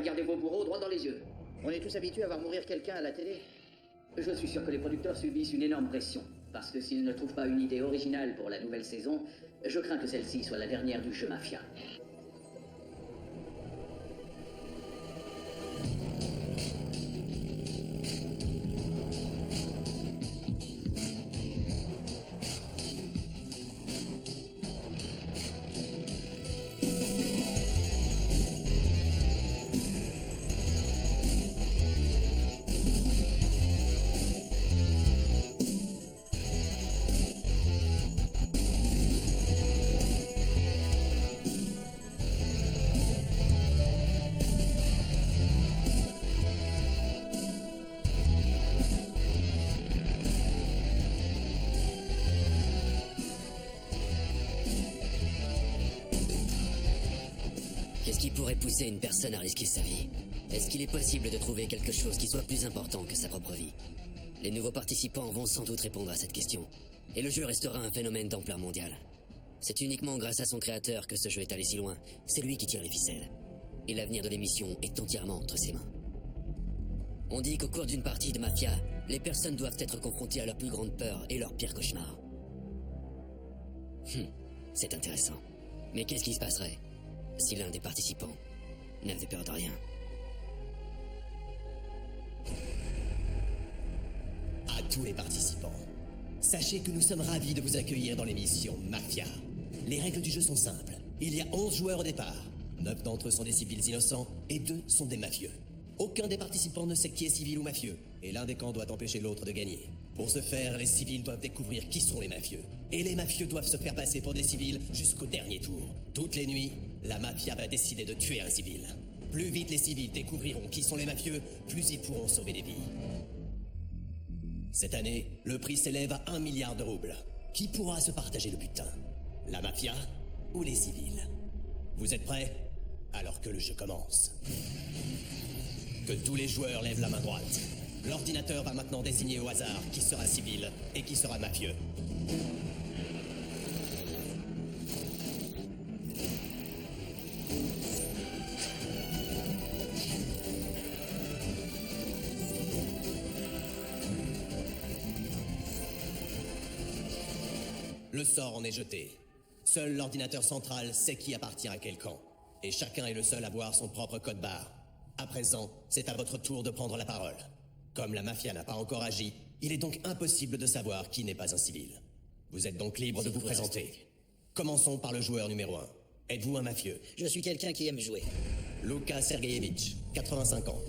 Regardez vos bourreaux droit dans les yeux. On est tous habitués à voir mourir quelqu'un à la télé. Je suis sûr que les producteurs subissent une énorme pression. Parce que s'ils ne trouvent pas une idée originale pour la nouvelle saison, je crains que celle-ci soit la dernière du jeu Mafia. Qu'est-ce qui pourrait pousser une personne à risquer sa vie? Est-ce qu'il est possible de trouver quelque chose qui soit plus important que sa propre vie? Les nouveaux participants vont sans doute répondre à cette question. Et le jeu restera un phénomène d'ampleur mondiale. C'est uniquement grâce à son créateur que ce jeu est allé si loin. C'est lui qui tire les ficelles. Et l'avenir de l'émission est entièrement entre ses mains. On dit qu'au cours d'une partie de Mafia, les personnes doivent être confrontées à leur plus grande peur et leur pire cauchemar. C'est intéressant. Mais qu'est-ce qui se passerait si l'un des participants n'avait peur de rien? À tous les participants, sachez que nous sommes ravis de vous accueillir dans l'émission Mafia. Les règles du jeu sont simples. Il y a 11 joueurs au départ. 9 d'entre eux sont des civils innocents et 2 sont des mafieux. Aucun des participants ne sait qui est civil ou mafieux, et l'un des camps doit empêcher l'autre de gagner. Pour ce faire, les civils doivent découvrir qui sont les mafieux. Et les mafieux doivent se faire passer pour des civils jusqu'au dernier tour. Toutes les nuits, la mafia va décider de tuer un civil. Plus vite les civils découvriront qui sont les mafieux, plus ils pourront sauver des vies. Cette année, le prix s'élève à 1 milliard de roubles. Qui pourra se partager le butin? La mafia ou les civils? Vous êtes prêts? Alors que le jeu commence. Que tous les joueurs lèvent la main droite. L'ordinateur va maintenant désigner au hasard qui sera civil et qui sera mafieux. Le sort en est jeté. Seul l'ordinateur central sait qui appartient à quel camp. Et chacun est le seul à voir son propre code barre. À présent, c'est à votre tour de prendre la parole. Comme la mafia n'a pas encore agi, il est donc impossible de savoir qui n'est pas un civil. Vous êtes donc libre de vous présenter. Commençons par le joueur numéro 1. Êtes-vous un mafieux? Je suis quelqu'un qui aime jouer. Luka Sergeyevich, 85 ans.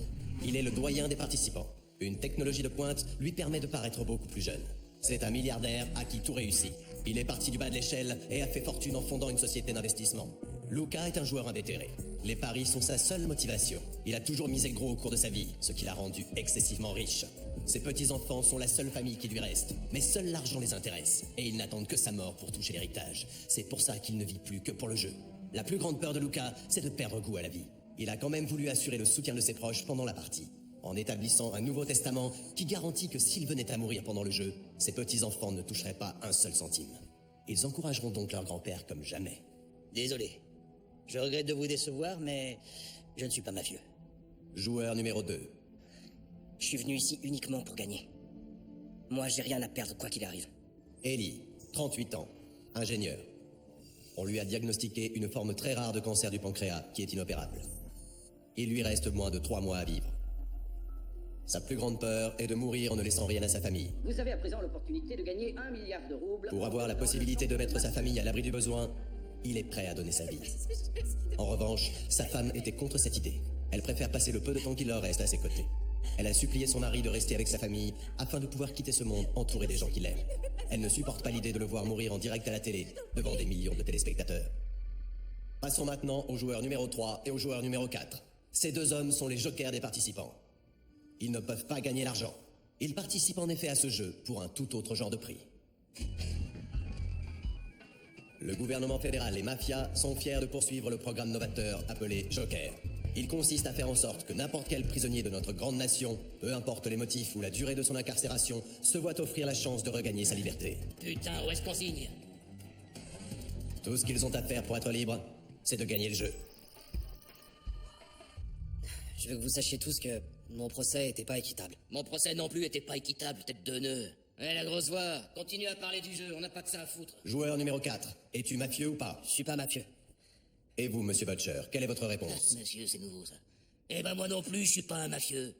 Il est le doyen des participants. Une technologie de pointe lui permet de paraître beaucoup plus jeune. C'est un milliardaire à qui tout réussit. Il est parti du bas de l'échelle et a fait fortune en fondant une société d'investissement. Luka est un joueur invétéré. Les paris sont sa seule motivation. Il a toujours misé gros au cours de sa vie, ce qui l'a rendu excessivement riche. Ses petits-enfants sont la seule famille qui lui reste, mais seul l'argent les intéresse, et ils n'attendent que sa mort pour toucher l'héritage. C'est pour ça qu'il ne vit plus que pour le jeu. La plus grande peur de Luka, c'est de perdre goût à la vie. Il a quand même voulu assurer le soutien de ses proches pendant la partie, en établissant un nouveau testament qui garantit que s'il venait à mourir pendant le jeu, ses petits-enfants ne toucheraient pas un seul centime. Ils encourageront donc leur grand-père comme jamais. Désolé. Je regrette de vous décevoir, mais je ne suis pas mafieux. Joueur numéro 2. Je suis venu ici uniquement pour gagner. Moi, j'ai rien à perdre quoi qu'il arrive. Ellie, 38 ans, ingénieur. On lui a diagnostiqué une forme très rare de cancer du pancréas qui est inopérable. Il lui reste moins de 3 mois à vivre. Sa plus grande peur est de mourir en ne laissant rien à sa famille. Vous avez à présent l'opportunité de gagner 1 milliard de roubles. Pour avoir la possibilité de mettre sa famille à l'abri du besoin, il est prêt à donner sa vie. En revanche, sa femme était contre cette idée. Elle préfère passer le peu de temps qu'il leur reste à ses côtés. Elle a supplié son mari de rester avec sa famille afin de pouvoir quitter ce monde entouré des gens qu'il aime. Elle ne supporte pas l'idée de le voir mourir en direct à la télé, devant des millions de téléspectateurs. Passons maintenant au joueur numéro 3 et au joueur numéro 4. Ces deux hommes sont les jokers des participants. Ils ne peuvent pas gagner l'argent. Ils participent en effet à ce jeu pour un tout autre genre de prix. Le gouvernement fédéral et Mafia sont fiers de poursuivre le programme novateur appelé Joker. Il consiste à faire en sorte que n'importe quel prisonnier de notre grande nation, peu importe les motifs ou la durée de son incarcération, se voit offrir la chance de regagner sa liberté. Putain, où est-ce qu'on signe? Tout ce qu'ils ont à faire pour être libres, c'est de gagner le jeu. Je veux que vous sachiez tous que mon procès était pas équitable. Mon procès non plus était pas équitable, tête de nœud. Ouais, la grosse voix, continue à parler du jeu, on n'a pas que ça à foutre. Joueur numéro 4, es-tu mafieux ou pas? Je suis pas mafieux. Et vous, monsieur Butcher, quelle est votre réponse? Monsieur, c'est nouveau ça. Eh ben moi non plus, je suis pas un mafieux.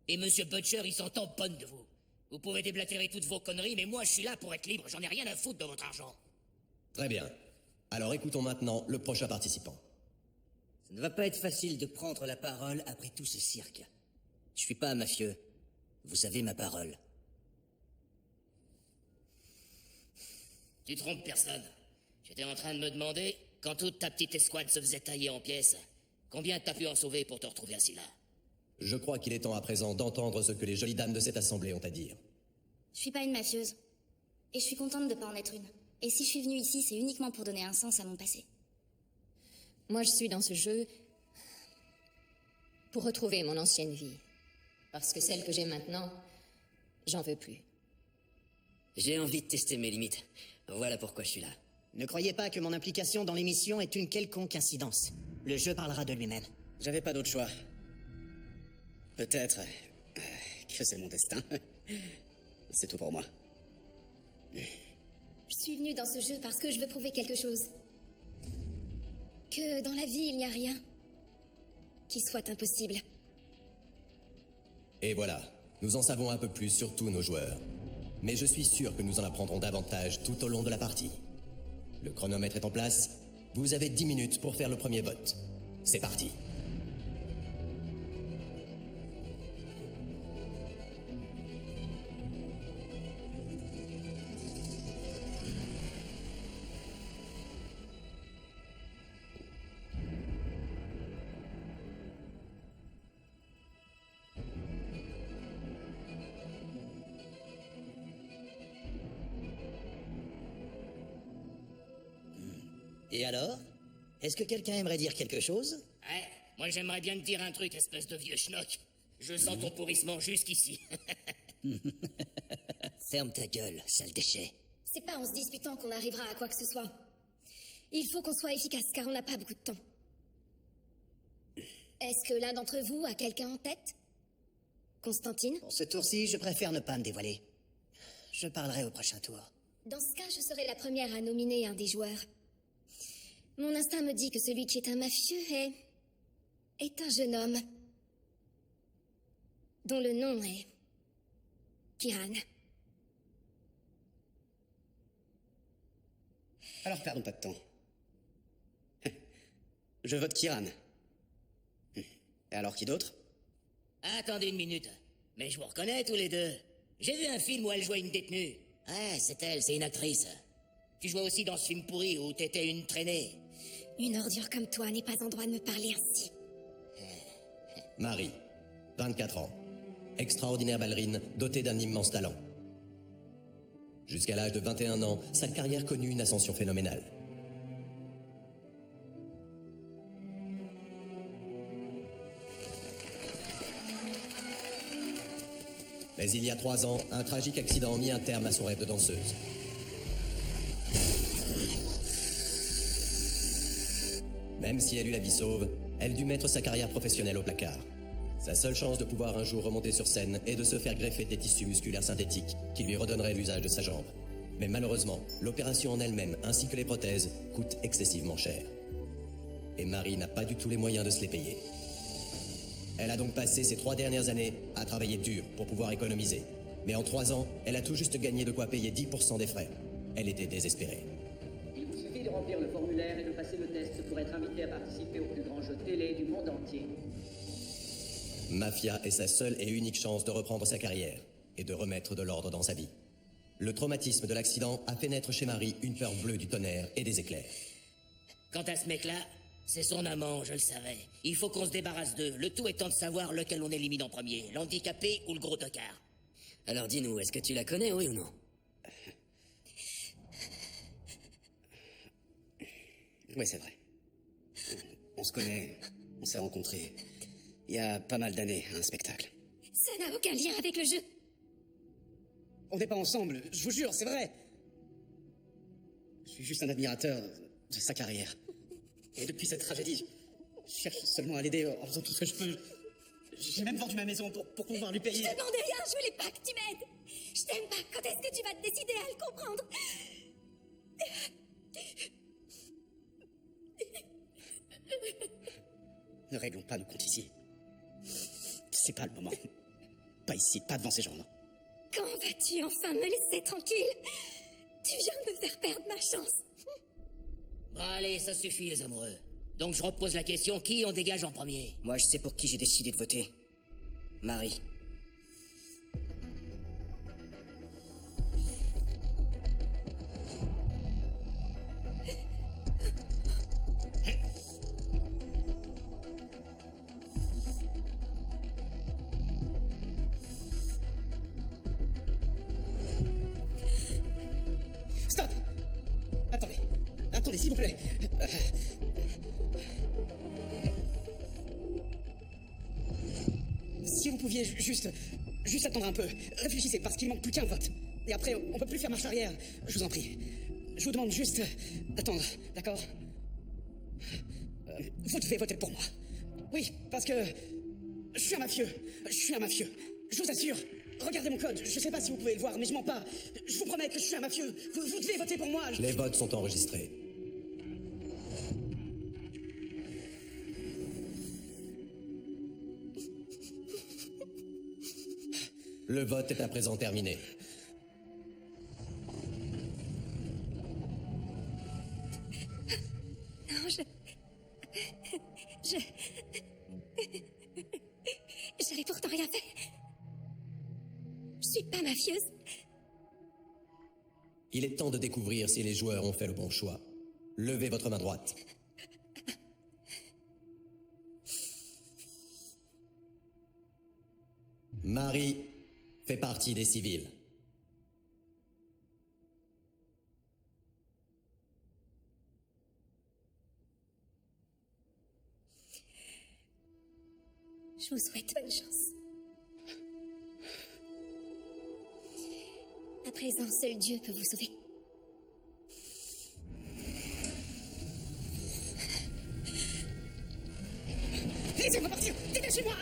Et monsieur Butcher, il s'entend bonne de vous. Vous pouvez déblatérer toutes vos conneries, mais moi je suis là pour être libre, j'en ai rien à foutre de votre argent. Très bien. Alors écoutons maintenant le prochain participant. Ça ne va pas être facile de prendre la parole après tout ce cirque. Je suis pas un mafieux. Vous avez ma parole. Tu trompes personne. J'étais en train de me demander, quand toute ta petite escouade se faisait tailler en pièces, combien t'as pu en sauver pour te retrouver assis là? Je crois qu'il est temps à présent d'entendre ce que les jolies dames de cette assemblée ont à dire. Je suis pas une mafieuse. Et je suis contente de pas en être une. Et si je suis venue ici, c'est uniquement pour donner un sens à mon passé. Moi, je suis dans ce jeu pour retrouver mon ancienne vie. Parce que celle que j'ai maintenant, j'en veux plus. J'ai envie de tester mes limites. Voilà pourquoi je suis là. Ne croyez pas que mon implication dans l'émission est une quelconque incidence. Le jeu parlera de lui-même. J'avais pas d'autre choix. Peut-être que c'est mon destin. C'est tout pour moi. Je suis venue dans ce jeu parce que je veux prouver quelque chose. Que dans la vie, il n'y a rien qui soit impossible. Et voilà, nous en savons un peu plus sur tous nos joueurs. Mais je suis sûr que nous en apprendrons davantage tout au long de la partie. Le chronomètre est en place. Vous avez 10 minutes pour faire le premier vote. C'est parti. Et alors? Est-ce que quelqu'un aimerait dire quelque chose? Ouais, moi j'aimerais bien te dire un truc, espèce de vieux schnock. Je sens ton pourrissement jusqu'ici. Ferme ta gueule, sale déchet. C'est pas en se disputant qu'on arrivera à quoi que ce soit. Il faut qu'on soit efficace, car on n'a pas beaucoup de temps. Est-ce que l'un d'entre vous a quelqu'un en tête? Constantine? Pour ce tour-ci, je préfère ne pas me dévoiler. Je parlerai au prochain tour. Dans ce cas, je serai la première à nominer un des joueurs. Mon instinct me dit que celui qui est un mafieux est un jeune homme dont le nom est Kiran. Alors perdons pas de temps. Je vote Kiran. Et alors qui d'autre? Attendez une minute. Mais je vous reconnais tous les deux. J'ai vu un film où elle jouait une détenue. Ouais, c'est elle, c'est une actrice. Tu jouais aussi dans ce film pourri où t'étais une traînée. Une ordure comme toi n'est pas en droit de me parler ainsi. Marie, 24 ans. Extraordinaire ballerine, dotée d'un immense talent. Jusqu'à l'âge de 21 ans, sa carrière connut une ascension phénoménale. Mais il y a 3 ans, un tragique accident mit un terme à son rêve de danseuse. Même si elle eut la vie sauve, elle dut mettre sa carrière professionnelle au placard. Sa seule chance de pouvoir un jour remonter sur scène est de se faire greffer des tissus musculaires synthétiques qui lui redonneraient l'usage de sa jambe. Mais malheureusement, l'opération en elle-même ainsi que les prothèses coûtent excessivement cher. Et Marie n'a pas du tout les moyens de se les payer. Elle a donc passé ces 3 dernières années à travailler dur pour pouvoir économiser. Mais en 3 ans, elle a tout juste gagné de quoi payer 10% des frais. Elle était désespérée. Il vous suffit de remplir le formulaire et de passer le test pour être invité à participer au plus grand jeu télé du monde entier. Mafia est sa seule et unique chance de reprendre sa carrière et de remettre de l'ordre dans sa vie. Le traumatisme de l'accident a fait naître chez Marie une peur bleue du tonnerre et des éclairs. Quant à ce mec-là, c'est son amant, je le savais. Il faut qu'on se débarrasse d'eux, le tout étant de savoir lequel on élimine en premier, l'handicapé ou le gros tocard. Alors dis-nous, est-ce que tu la connais, oui ou non? Oui, c'est vrai. On se connaît, on s'est rencontrés il y a pas mal d'années à un spectacle. Ça n'a aucun lien avec le jeu. On n'est pas ensemble, je vous jure, c'est vrai. Je suis juste un admirateur de sa carrière. Et depuis cette tragédie, je cherche seulement à l'aider en faisant tout ce que je peux. J'ai même vendu ma maison pour pouvoir lui payer. Je te demandais rien, je voulais pas que tu m'aides. Je t'aime pas. Quand est-ce que tu vas te décider à le comprendre? Ne réglons pas nos comptes ici. C'est pas le moment. Pas ici, pas devant ces gens, non. Quand vas-tu enfin me laisser tranquille? Tu viens de me faire perdre ma chance. Bon, allez, ça suffit, les amoureux. Donc je repose la question, qui on dégage en premier? Moi, je sais pour qui j'ai décidé de voter. Marie. Stop! Attendez. Attendez, s'il vous plaît. Si vous pouviez juste attendre un peu. Réfléchissez, parce qu'il manque plus qu'un vote. Et après, on peut plus faire marche arrière. Je vous en prie. Je vous demande juste d'attendre, d'accord? Vous devez voter pour moi. Oui, parce que je suis un mafieux. Je suis un mafieux. Je vous assure. Regardez mon code. Je sais pas si vous pouvez le voir, mais je mens pas. Je vous promets que je suis un mafieux. Vous devez voter pour moi. Les votes sont enregistrés. Le vote est à présent terminé. Non, j'avais pourtant rien fait. Je suis pas mafieuse. Il est temps de découvrir si les joueurs ont fait le bon choix. Levez votre main droite. Marie fait partie des civils. Je vous souhaite bonne chance. À présent, seul Dieu peut vous sauver. Laissez-moi partir! Dégagez-moi!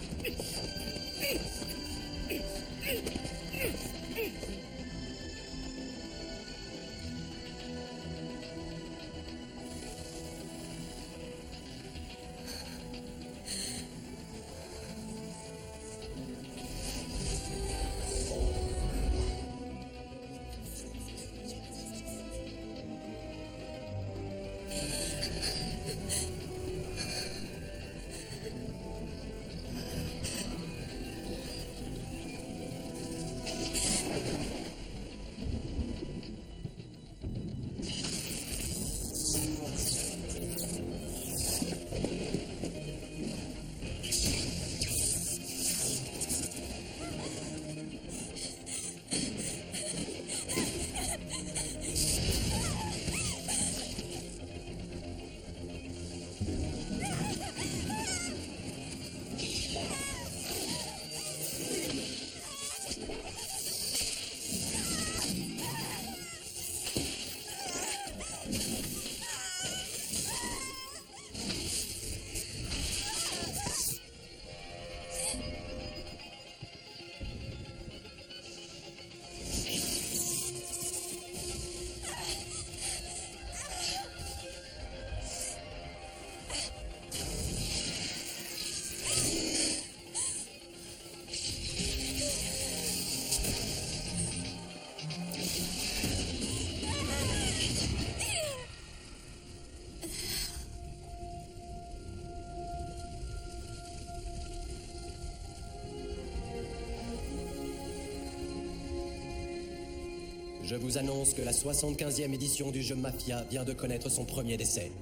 Je vous annonce que la 75e édition du jeu Mafia vient de connaître son premier décès.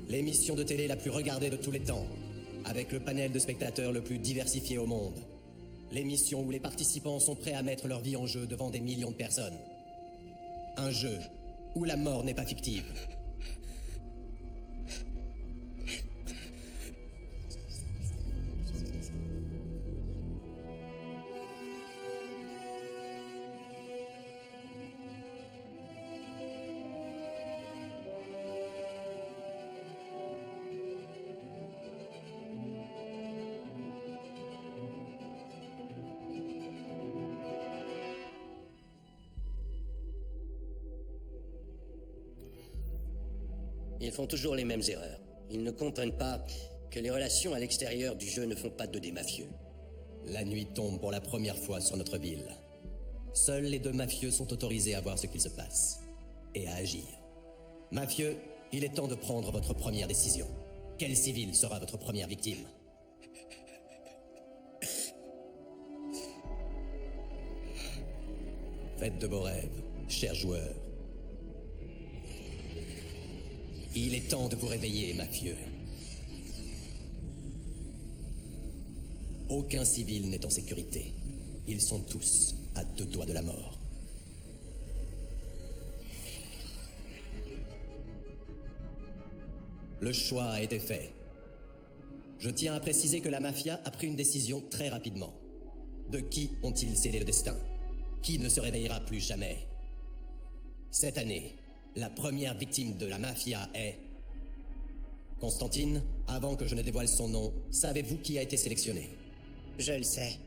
L'émission de télé la plus regardée de tous les temps, avec le panel de spectateurs le plus diversifié au monde. L'émission où les participants sont prêts à mettre leur vie en jeu devant des millions de personnes. Un jeu où la mort n'est pas fictive. Ils font toujours les mêmes erreurs. Ils ne comprennent pas que les relations à l'extérieur du jeu ne font pas d'eux des mafieux. La nuit tombe pour la première fois sur notre ville. Seuls les deux mafieux sont autorisés à voir ce qu'il se passe et à agir. Mafieux, il est temps de prendre votre première décision. Quel civil sera votre première victime? Faites de beaux rêves, chers joueurs. Il est temps de vous réveiller, mafieux. Aucun civil n'est en sécurité. Ils sont tous à 2 doigts de la mort. Le choix a été fait. Je tiens à préciser que la mafia a pris une décision très rapidement. De qui ont-ils cédé le destin? Qui ne se réveillera plus jamais? Cette année, la première victime de la mafia est... Constantine, avant que je ne dévoile son nom, savez-vous qui a été sélectionné? Je le sais.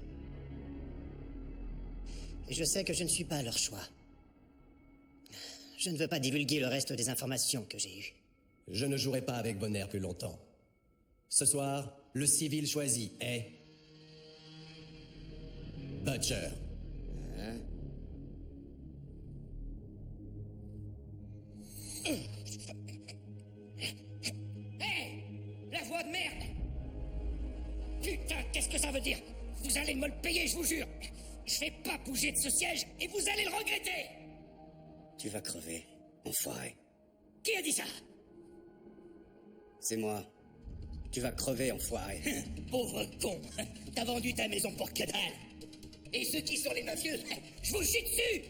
Et je sais que je ne suis pas leur choix. Je ne veux pas divulguer le reste des informations que j'ai eues. Je ne jouerai pas avec Bonner plus longtemps. Ce soir, le civil choisi est... Butcher. Hé! La voix de merde! Putain, qu'est-ce que ça veut dire? Vous allez me le payer, je vous jure! Je vais pas bouger de ce siège et vous allez le regretter! Tu vas crever, enfoiré. Qui a dit ça? C'est moi. Tu vas crever, enfoiré. Pauvre con! T'as vendu ta maison pour que dalle! Et ceux qui sont les mafieux, je vous chie dessus!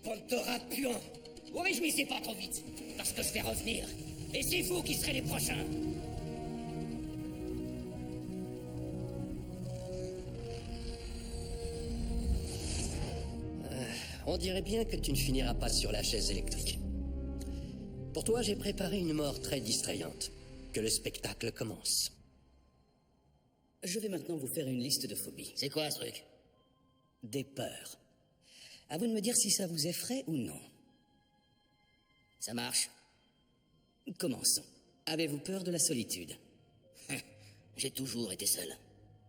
Bande de rats puants! Vous réjouissez pas trop vite, parce que je vais revenir. Et c'est vous qui serez les prochains! On dirait bien que tu ne finiras pas sur la chaise électrique. Pour toi, j'ai préparé une mort très distrayante. Que le spectacle commence. Je vais maintenant vous faire une liste de phobies. C'est quoi ce truc? Des peurs. À vous de me dire si ça vous effraie ou non. Ça marche. Commençons. Avez-vous peur de la solitude? J'ai toujours été seul.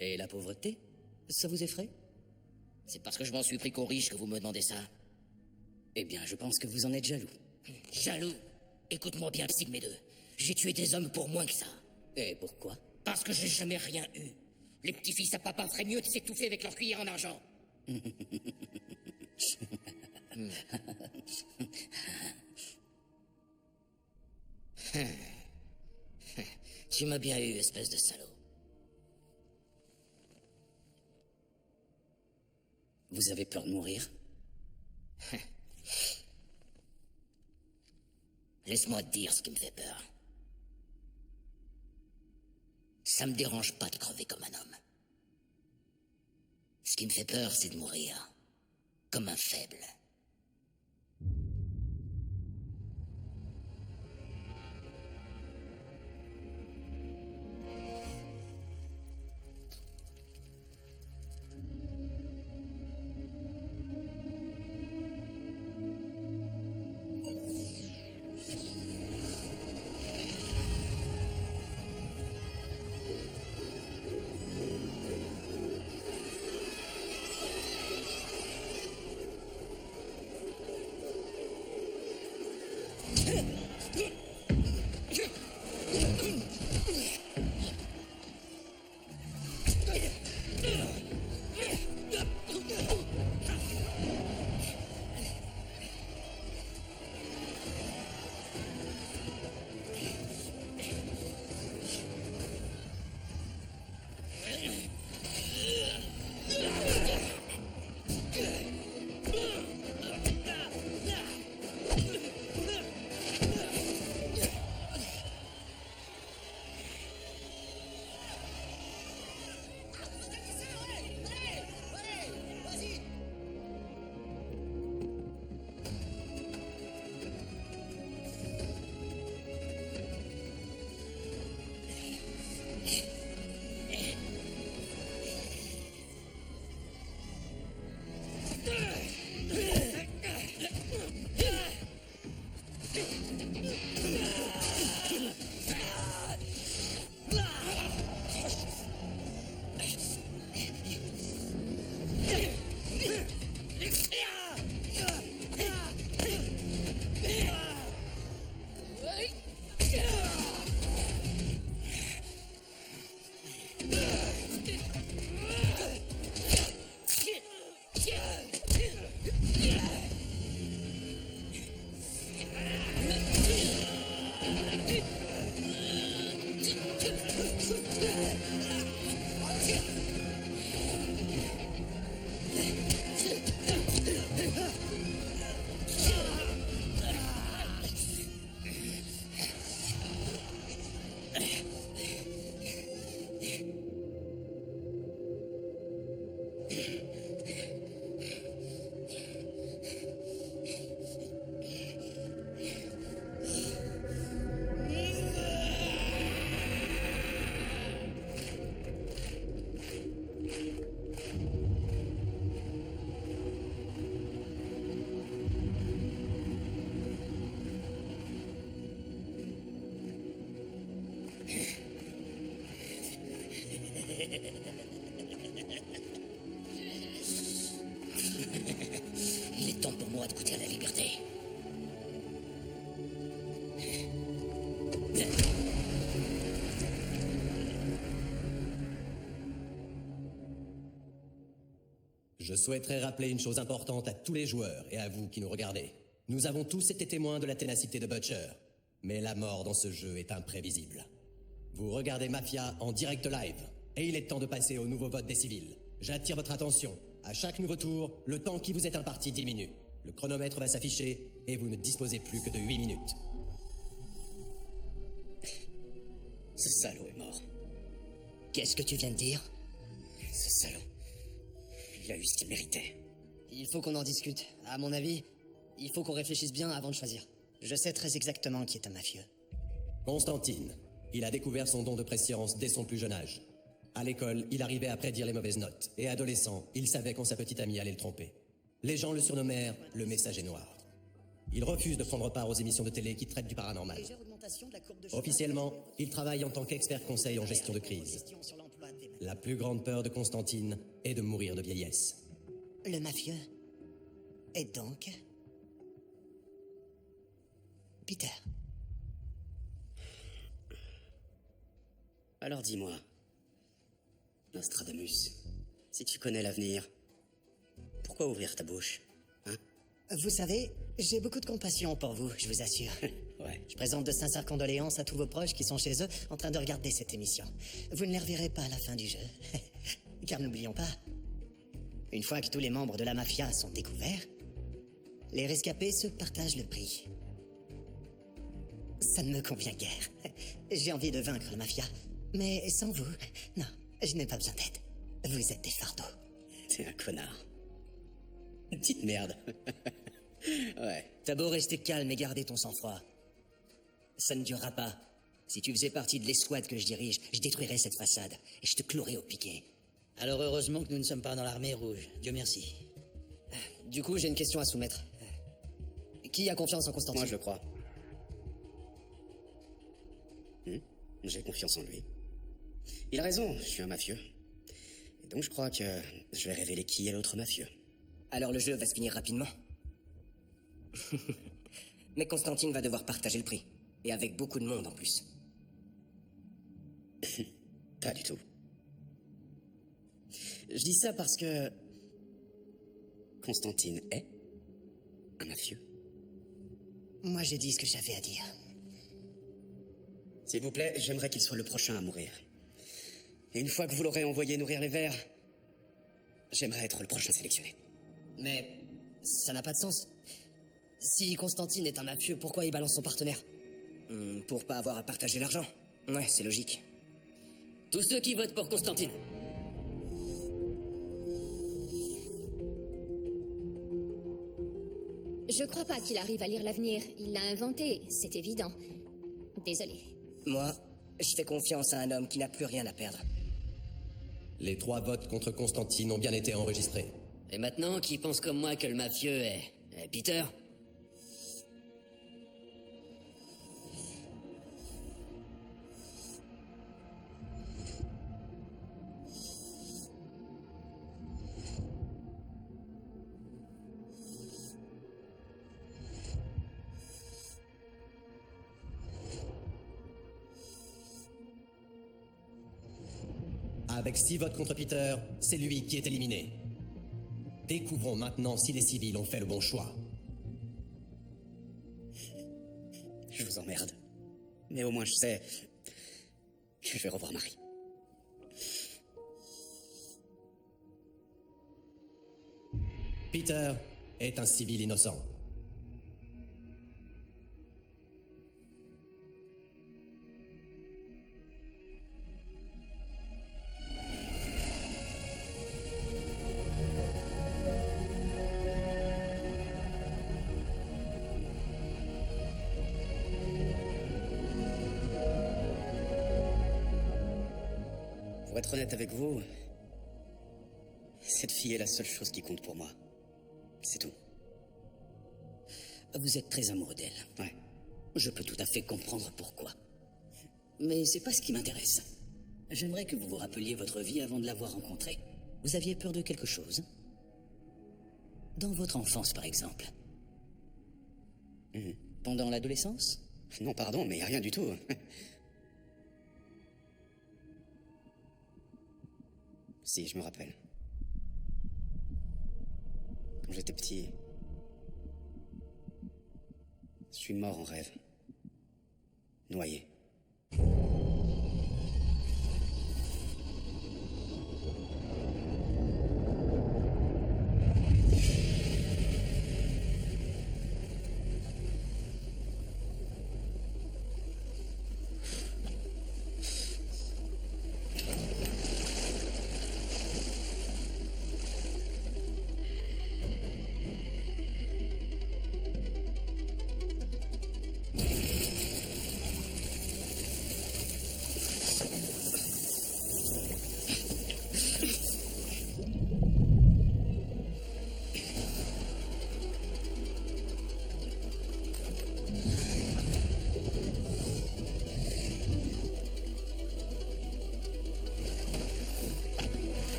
Et la pauvreté? Ça vous effraie? C'est parce que je m'en suis pris qu'aux riches que vous me demandez ça. Eh bien, je pense que vous en êtes jaloux. Jaloux? Écoute-moi bien, psy de mes deux. J'ai tué des hommes pour moins que ça. Et pourquoi? Parce que j'ai jamais rien eu. Les petits-fils à papa feraient mieux de s'étouffer avec leur cuillère en argent. Tu m'as bien eu, espèce de salaud. Vous avez peur de mourir? Laisse-moi te dire ce qui me fait peur. Ça me dérange pas de crever comme un homme. Ce qui me fait peur, c'est de mourir comme un faible. Il est temps pour moi de goûter à la liberté. Je souhaiterais rappeler une chose importante à tous les joueurs et à vous qui nous regardez. Nous avons tous été témoins de la ténacité de Butcher, mais la mort dans ce jeu est imprévisible. Vous regardez Mafia en direct live, et il est temps de passer au nouveau vote des civils. J'attire votre attention. À chaque nouveau tour, le temps qui vous est imparti diminue. Le chronomètre va s'afficher, et vous ne disposez plus que de 8 minutes. Ce salaud est mort. Qu'est-ce que tu viens de dire? Ce salaud. Il a eu ce qu'il méritait. Il faut qu'on en discute. À mon avis, il faut qu'on réfléchisse bien avant de choisir. Je sais très exactement qui est un mafieux. Constantine. Il a découvert son don de prescience dès son plus jeune âge. À l'école, il arrivait à prédire les mauvaises notes, et adolescent, il savait quand sa petite amie allait le tromper. Les gens le surnommèrent le messager noir. Il refuse de prendre part aux émissions de télé qui traitent du paranormal. Officiellement, il travaille en tant qu'expert conseil en gestion de crise. La plus grande peur de Constantine est de mourir de vieillesse. Le mafieux est donc... Peter. Alors dis-moi, Nostradamus, si tu connais l'avenir, pourquoi ouvrir ta bouche, hein? Vous savez, j'ai beaucoup de compassion pour vous, je vous assure. Ouais. Je présente de sincères condoléances à tous vos proches qui sont chez eux en train de regarder cette émission. Vous ne les reverrez pas à la fin du jeu. Car n'oublions pas, une fois que tous les membres de la mafia sont découverts, les rescapés se partagent le prix. Ça ne me convient guère. J'ai envie de vaincre la mafia, mais sans vous, non, je n'ai pas besoin d'aide. Vous êtes des fardeaux. T'es un connard. Une petite merde. Ouais. T'as beau rester calme et garder ton sang-froid, ça ne durera pas. Si tu faisais partie de l'escouade que je dirige, je détruirais cette façade et je te clouerais au piquet. Alors heureusement que nous ne sommes pas dans l'armée rouge. Dieu merci. Du coup, j'ai une question à soumettre. Qui a confiance en Constantine? Moi, je le crois. J'ai confiance en lui. Il a raison, je suis un mafieux. Et donc je crois que je vais révéler qui est l'autre mafieux. Alors le jeu va se finir rapidement. Mais Constantine va devoir partager le prix. Et avec beaucoup de monde en plus. Pas du tout. Je dis ça parce que... Constantine est un mafieux. Moi, j'ai dit ce que j'avais à dire. S'il vous plaît, j'aimerais qu'il soit le prochain à mourir. Et une fois que vous l'aurez envoyé nourrir les vers, j'aimerais être le prochain sélectionné. Mais ça n'a pas de sens. Si Constantine est un mafieux, pourquoi il balance son partenaire? Pour pas avoir à partager l'argent. Ouais, c'est logique. Tous ceux qui votent pour Constantine. Je crois pas qu'il arrive à lire l'avenir. Il l'a inventé, c'est évident. Désolé. Moi, je fais confiance à un homme qui n'a plus rien à perdre. Les 3 votes contre Constantine ont bien été enregistrés. Et maintenant, qui pense comme moi que le mafieux est Peter? Avec 6 votes contre Peter, c'est lui qui est éliminé. Découvrons maintenant si les civils ont fait le bon choix. Je vous emmerde. Mais au moins je sais que je vais revoir Marie. Peter est un civil innocent. Pour être honnête avec vous, cette fille est la seule chose qui compte pour moi. C'est tout. Vous êtes très amoureux d'elle. Ouais. Je peux tout à fait comprendre pourquoi. Mais c'est pas ce qui m'intéresse. J'aimerais que vous vous rappeliez votre vie avant de l'avoir rencontrée. Vous aviez peur de quelque chose? Dans votre enfance, par exemple. Pendant l'adolescence? Non, pardon, mais rien du tout. Si, je me rappelle. Quand j'étais petit, je suis mort en rêve. Noyé.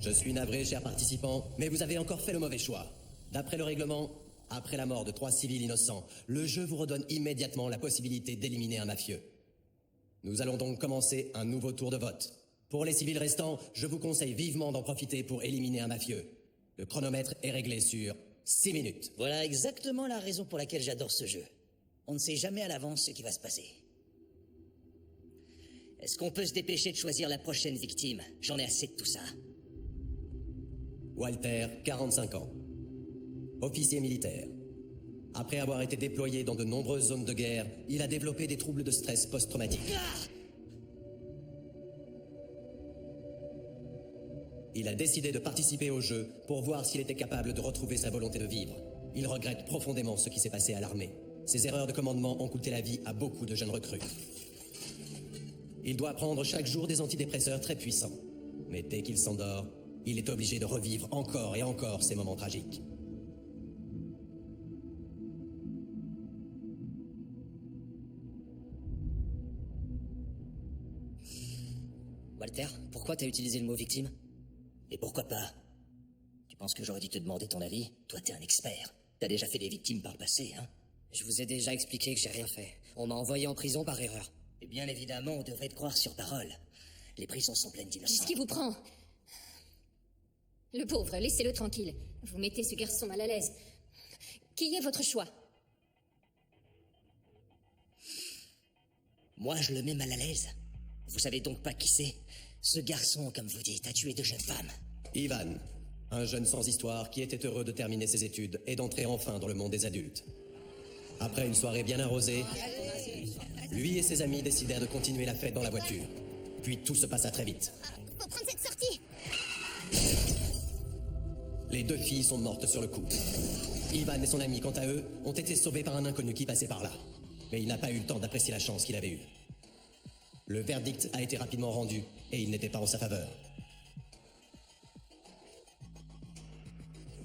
Je suis navré, chers participants, mais vous avez encore fait le mauvais choix. D'après le règlement, après la mort de 3 civils innocents, le jeu vous redonne immédiatement la possibilité d'éliminer un mafieux. Nous allons donc commencer un nouveau tour de vote. Pour les civils restants, je vous conseille vivement d'en profiter pour éliminer un mafieux. Le chronomètre est réglé sur 6 minutes. Voilà exactement la raison pour laquelle j'adore ce jeu. On ne sait jamais à l'avance ce qui va se passer. Est-ce qu'on peut se dépêcher de choisir la prochaine victime? J'en ai assez de tout ça. Walter, 45 ans. Officier militaire. Après avoir été déployé dans de nombreuses zones de guerre, il a développé des troubles de stress post-traumatique. Il a décidé de participer au jeu pour voir s'il était capable de retrouver sa volonté de vivre. Il regrette profondément ce qui s'est passé à l'armée. Ses erreurs de commandement ont coûté la vie à beaucoup de jeunes recrues. Il doit prendre chaque jour des antidépresseurs très puissants. Mais dès qu'il s'endort, il est obligé de revivre encore et encore ces moments tragiques. Walter, pourquoi t'as utilisé le mot victime? Et pourquoi pas? Tu penses que j'aurais dû te demander ton avis? Toi, t'es un expert. T'as déjà fait des victimes par le passé, hein? Je vous ai déjà expliqué que j'ai rien fait. On m'a envoyé en prison par erreur. Et bien évidemment, on devrait te croire sur parole. Les prisons sont pleines d'innocents. Qu'est-ce qui vous prend? Le pauvre, laissez-le tranquille. Vous mettez ce garçon mal à l'aise. Qui est votre choix? Moi, je le mets mal à l'aise. Vous savez donc pas qui c'est? Ce garçon, comme vous dites, a tué 2 jeunes femmes. Ivan, un jeune sans histoire qui était heureux de terminer ses études et d'entrer enfin dans le monde des adultes. Après une soirée bien arrosée, lui et ses amis décidèrent de continuer la fête dans la voiture. Puis tout se passa très vite. Faut prendre cette sortie. Les 2 filles sont mortes sur le coup. Ivan et son ami, quant à eux, ont été sauvés par un inconnu qui passait par là. Mais il n'a pas eu le temps d'apprécier la chance qu'il avait eue. Le verdict a été rapidement rendu et il n'était pas en sa faveur.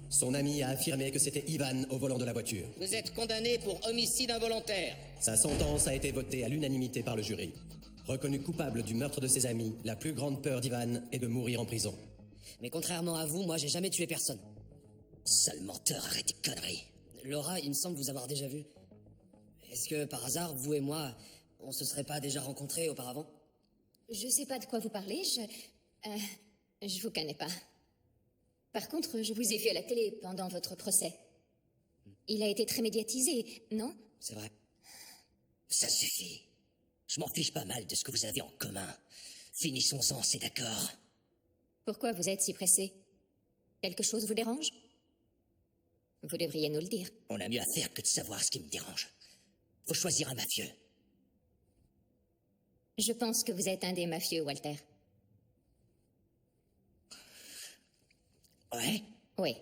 Son ami a affirmé que c'était Ivan au volant de la voiture. Vous êtes condamné pour homicide involontaire. Sa sentence a été votée à l'unanimité par le jury. Reconnu coupable du meurtre de ses amis, la plus grande peur d'Ivan est de mourir en prison. Mais contrairement à vous, moi, j'ai jamais tué personne. Sale menteur, arrête tes conneries. Laura, il me semble vous avoir déjà vu. Est-ce que, par hasard, vous et moi, on se serait pas déjà rencontrés auparavant? Je sais pas de quoi vous parlez, je vous connais pas. Par contre, je vous ai vu à la télé pendant votre procès. Il a été très médiatisé, non? C'est vrai. Ça suffit. Je m'en fiche pas mal de ce que vous avez en commun. Finissons-en, c'est d'accord. Pourquoi vous êtes si pressé? Quelque chose vous dérange? Vous devriez nous le dire. On a mieux à faire que de savoir ce qui me dérange. Faut choisir un mafieux. Je pense que vous êtes un des mafieux, Walter. Ouais? Oui.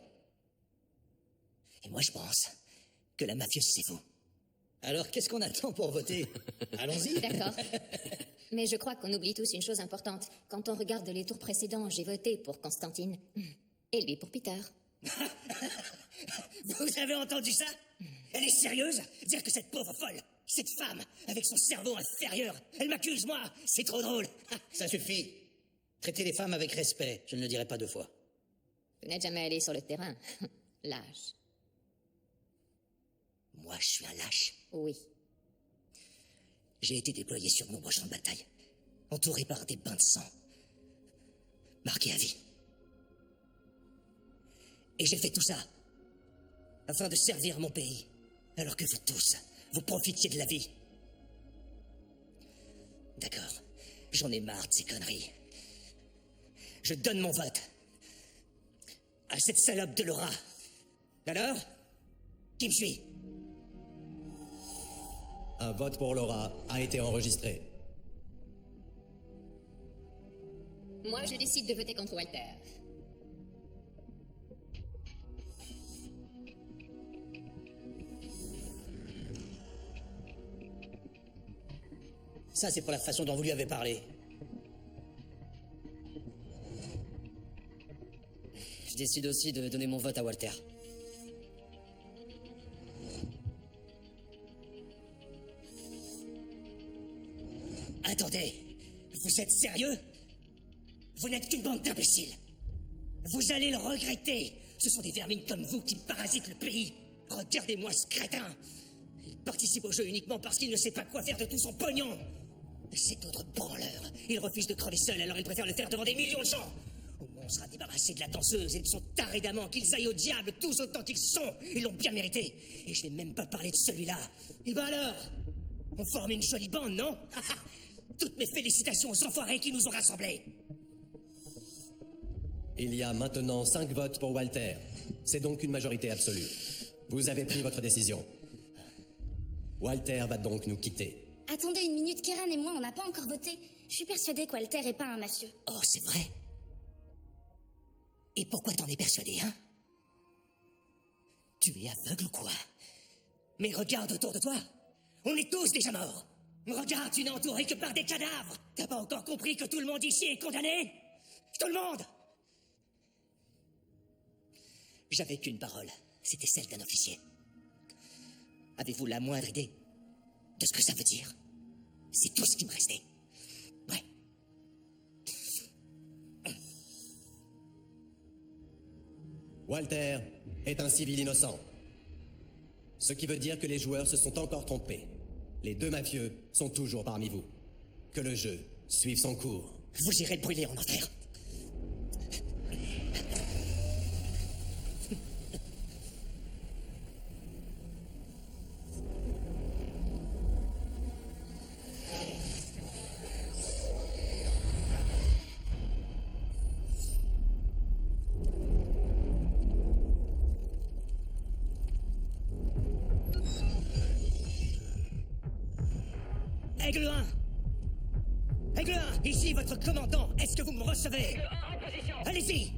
Et moi, je pense que la mafieuse, c'est vous. Alors, qu'est-ce qu'on attend pour voter? Allons-y. D'accord. Mais je crois qu'on oublie tous une chose importante. Quand on regarde les tours précédents, j'ai voté pour Constantine. Et lui pour Peter. Vous avez entendu ça? Elle est sérieuse? Dire que cette pauvre folle, cette femme, avec son cerveau inférieur, elle m'accuse, moi? C'est trop drôle. Ça suffit. Traitez les femmes avec respect. Je ne le dirai pas 2 fois. Vous n'êtes jamais allé sur le terrain. Lâche. Moi, je suis un lâche. Oui. J'ai été déployé sur de nombreux champs de bataille, entouré par des bains de sang, marqué à vie. Et j'ai fait tout ça afin de servir mon pays, alors que vous tous, vous profitiez de la vie. D'accord, j'en ai marre de ces conneries. Je donne mon vote à cette salope de Laura. Alors, qui me suit? Un vote pour Laura a été enregistré. Moi, je décide de voter contre Walter. Ça, c'est pour la façon dont vous lui avez parlé. Je décide aussi de donner mon vote à Walter. Attendez, vous êtes sérieux? Vous n'êtes qu'une bande d'imbéciles. Vous allez le regretter. Ce sont des vermines comme vous qui parasitent le pays. Regardez-moi ce crétin. Il participe au jeu uniquement parce qu'il ne sait pas quoi faire de tout son pognon. Cet autre branleur, il refuse de crever seul, alors il préfère le faire devant des millions de gens. Au moins on sera débarrassé de la danseuse et de son taré d'amant, qu'ils aillent au diable tous autant qu'ils sont. Ils l'ont bien mérité. Et je n'ai même pas parlé de celui-là. Et ben alors, on forme une jolie bande, non? Toutes mes félicitations aux enfoirés qui nous ont rassemblés. Il y a maintenant 5 votes pour Walter. C'est donc une majorité absolue. Vous avez pris votre décision. Walter va donc nous quitter. Attendez une minute, Kieran et moi, on n'a pas encore voté. Je suis persuadée qu'Walter est pas un mafieux. Oh, c'est vrai? Et pourquoi t'en es persuadé, hein? Tu es aveugle ou quoi? Mais regarde autour de toi. On est tous déjà morts. Regarde, tu n'es entouré que par des cadavres. T'as pas encore compris que tout le monde ici est condamné? Tout le monde! J'avais qu'une parole. C'était celle d'un officier. Avez-vous la moindre idée de ce que ça veut dire? C'est tout ce qui me restait. Ouais. Walter est un civil innocent. Ce qui veut dire que les joueurs se sont encore trompés. Les 2 mafieux sont toujours parmi vous. Que le jeu suive son cours. Vous irez le brûler en enfer. Aigle 1! Aigle 1, ici votre commandant, est-ce que vous me recevez? Aigle 1 en position. Allez-y!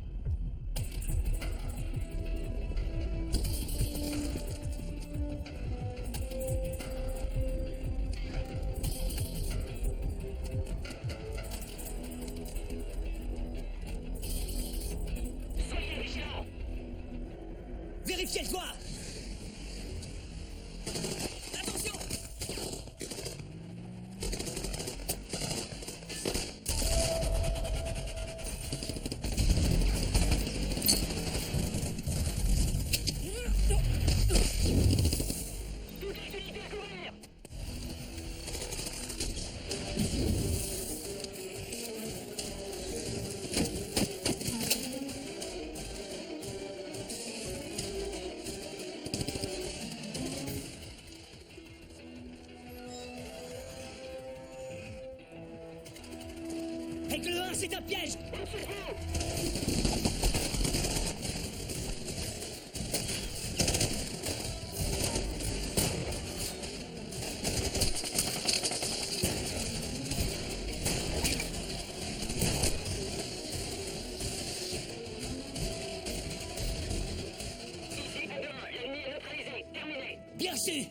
Soyez vigilants. Vérifiez le toit! Attention! Toutes les unités à couvrir. Aigle 1, c'est un piège! Ici Aigle 1, l'ennemi est neutralisé. Terminé. Bien su!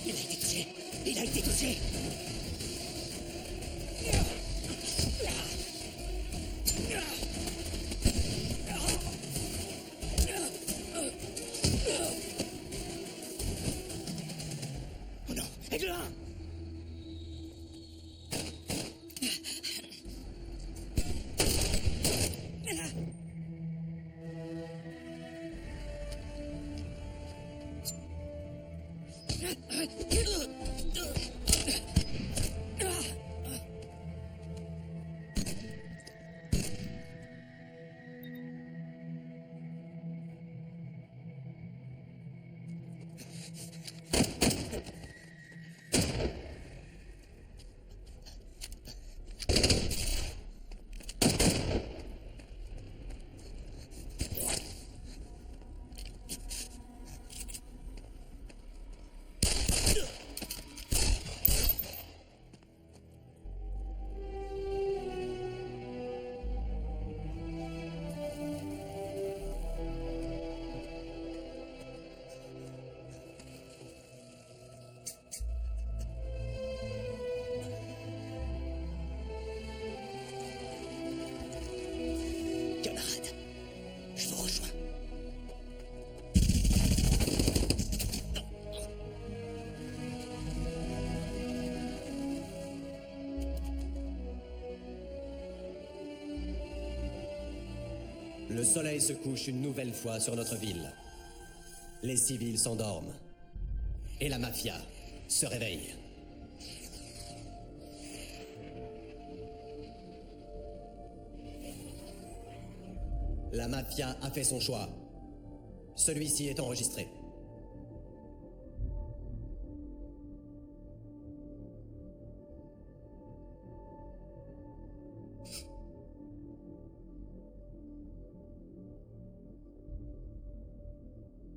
Il a été touché! Il a été touché! Oh non! Aigle 1! Camarades, je vous rejoins. Le soleil se couche une nouvelle fois sur notre ville. Les civils s'endorment. Et la mafia se réveille. La mafia a fait son choix. Celui-ci est enregistré.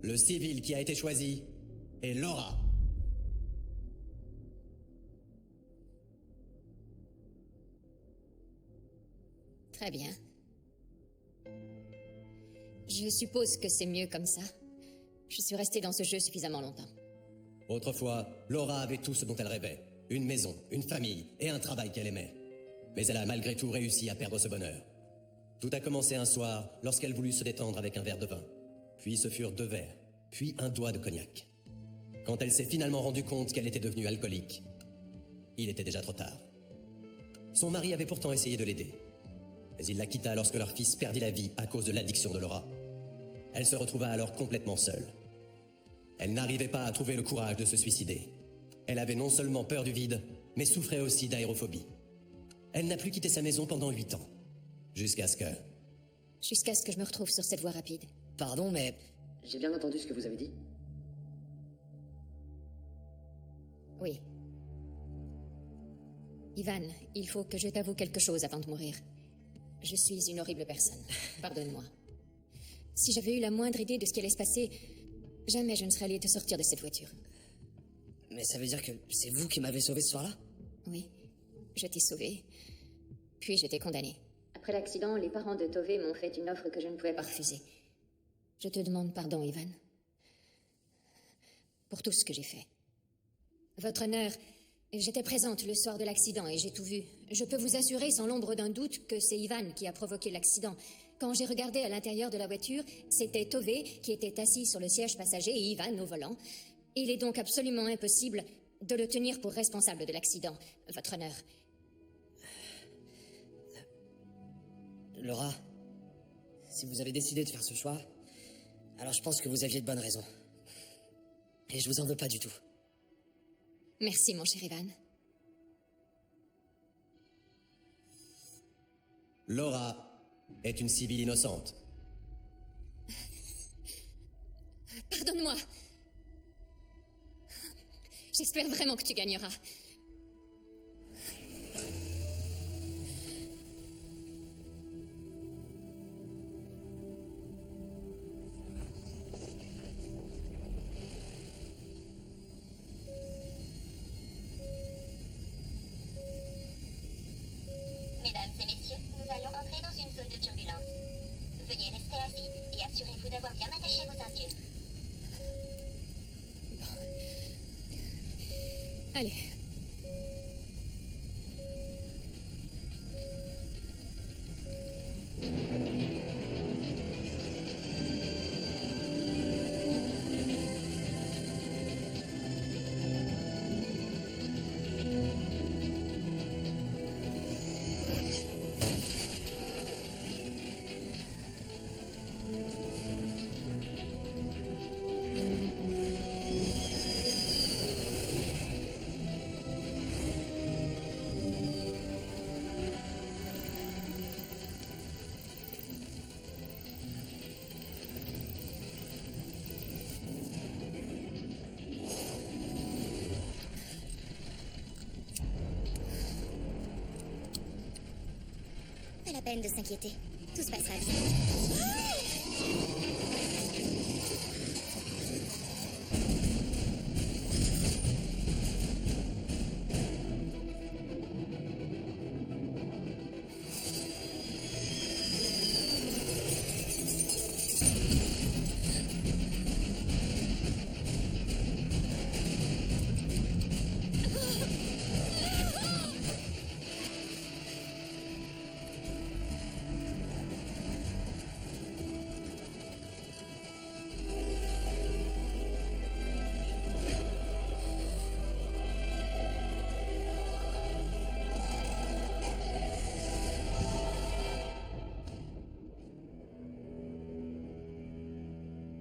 Le civil qui a été choisi est Laura. Très bien. Je suppose que c'est mieux comme ça. Je suis restée dans ce jeu suffisamment longtemps. Autrefois, Laura avait tout ce dont elle rêvait. Une maison, une famille et un travail qu'elle aimait. Mais elle a malgré tout réussi à perdre ce bonheur. Tout a commencé un soir lorsqu'elle voulut se détendre avec un verre de vin. Puis ce furent 2 verres, puis un doigt de cognac. Quand elle s'est finalement rendue compte qu'elle était devenue alcoolique, il était déjà trop tard. Son mari avait pourtant essayé de l'aider. Mais il la quitta lorsque leur fils perdit la vie à cause de l'addiction de Laura. Elle se retrouva alors complètement seule. Elle n'arrivait pas à trouver le courage de se suicider. Elle avait non seulement peur du vide, mais souffrait aussi d'aérophobie. Elle n'a plus quitté sa maison pendant 8 ans. Jusqu'à ce que... Jusqu'à ce que je me retrouve sur cette voie rapide. Pardon, mais J'ai bien entendu ce que vous avez dit. Oui. Ivan, il faut que je t'avoue quelque chose avant de mourir. Je suis une horrible personne. Pardonne-moi. Si j'avais eu la moindre idée de ce qui allait se passer, jamais je ne serais allée te sortir de cette voiture. Mais ça veut dire que c'est vous qui m'avez sauvé ce soir-là? Oui, je t'ai sauvé. Puis je t'ai condamné. Après l'accident, les parents de Tove m'ont fait une offre que je ne pouvais pas Refuser. Je te demande pardon, Ivan. Pour tout ce que j'ai fait. Votre honneur, j'étais présente le soir de l'accident et j'ai tout vu. Je peux vous assurer sans l'ombre d'un doute que c'est Ivan qui a provoqué l'accident. Quand j'ai regardé à l'intérieur de la voiture, c'était Tove qui était assis sur le siège passager et Ivan au volant. Il est donc absolument impossible de le tenir pour responsable de l'accident, votre honneur. Laura, si vous avez décidé de faire ce choix, alors je pense que vous aviez de bonnes raisons. Et je vous en veux pas du tout. Merci, mon cher Ivan. Laura est une civile innocente. Pardonne-moi. J'espère vraiment que tu gagneras. Mesdames et messieurs, nous allons entrer dans une zone de turbulence. Veuillez rester assis et assurez-vous d'avoir bien attaché vos ceintures. Allez. Pas la peine de s'inquiéter. Tout se passera bien.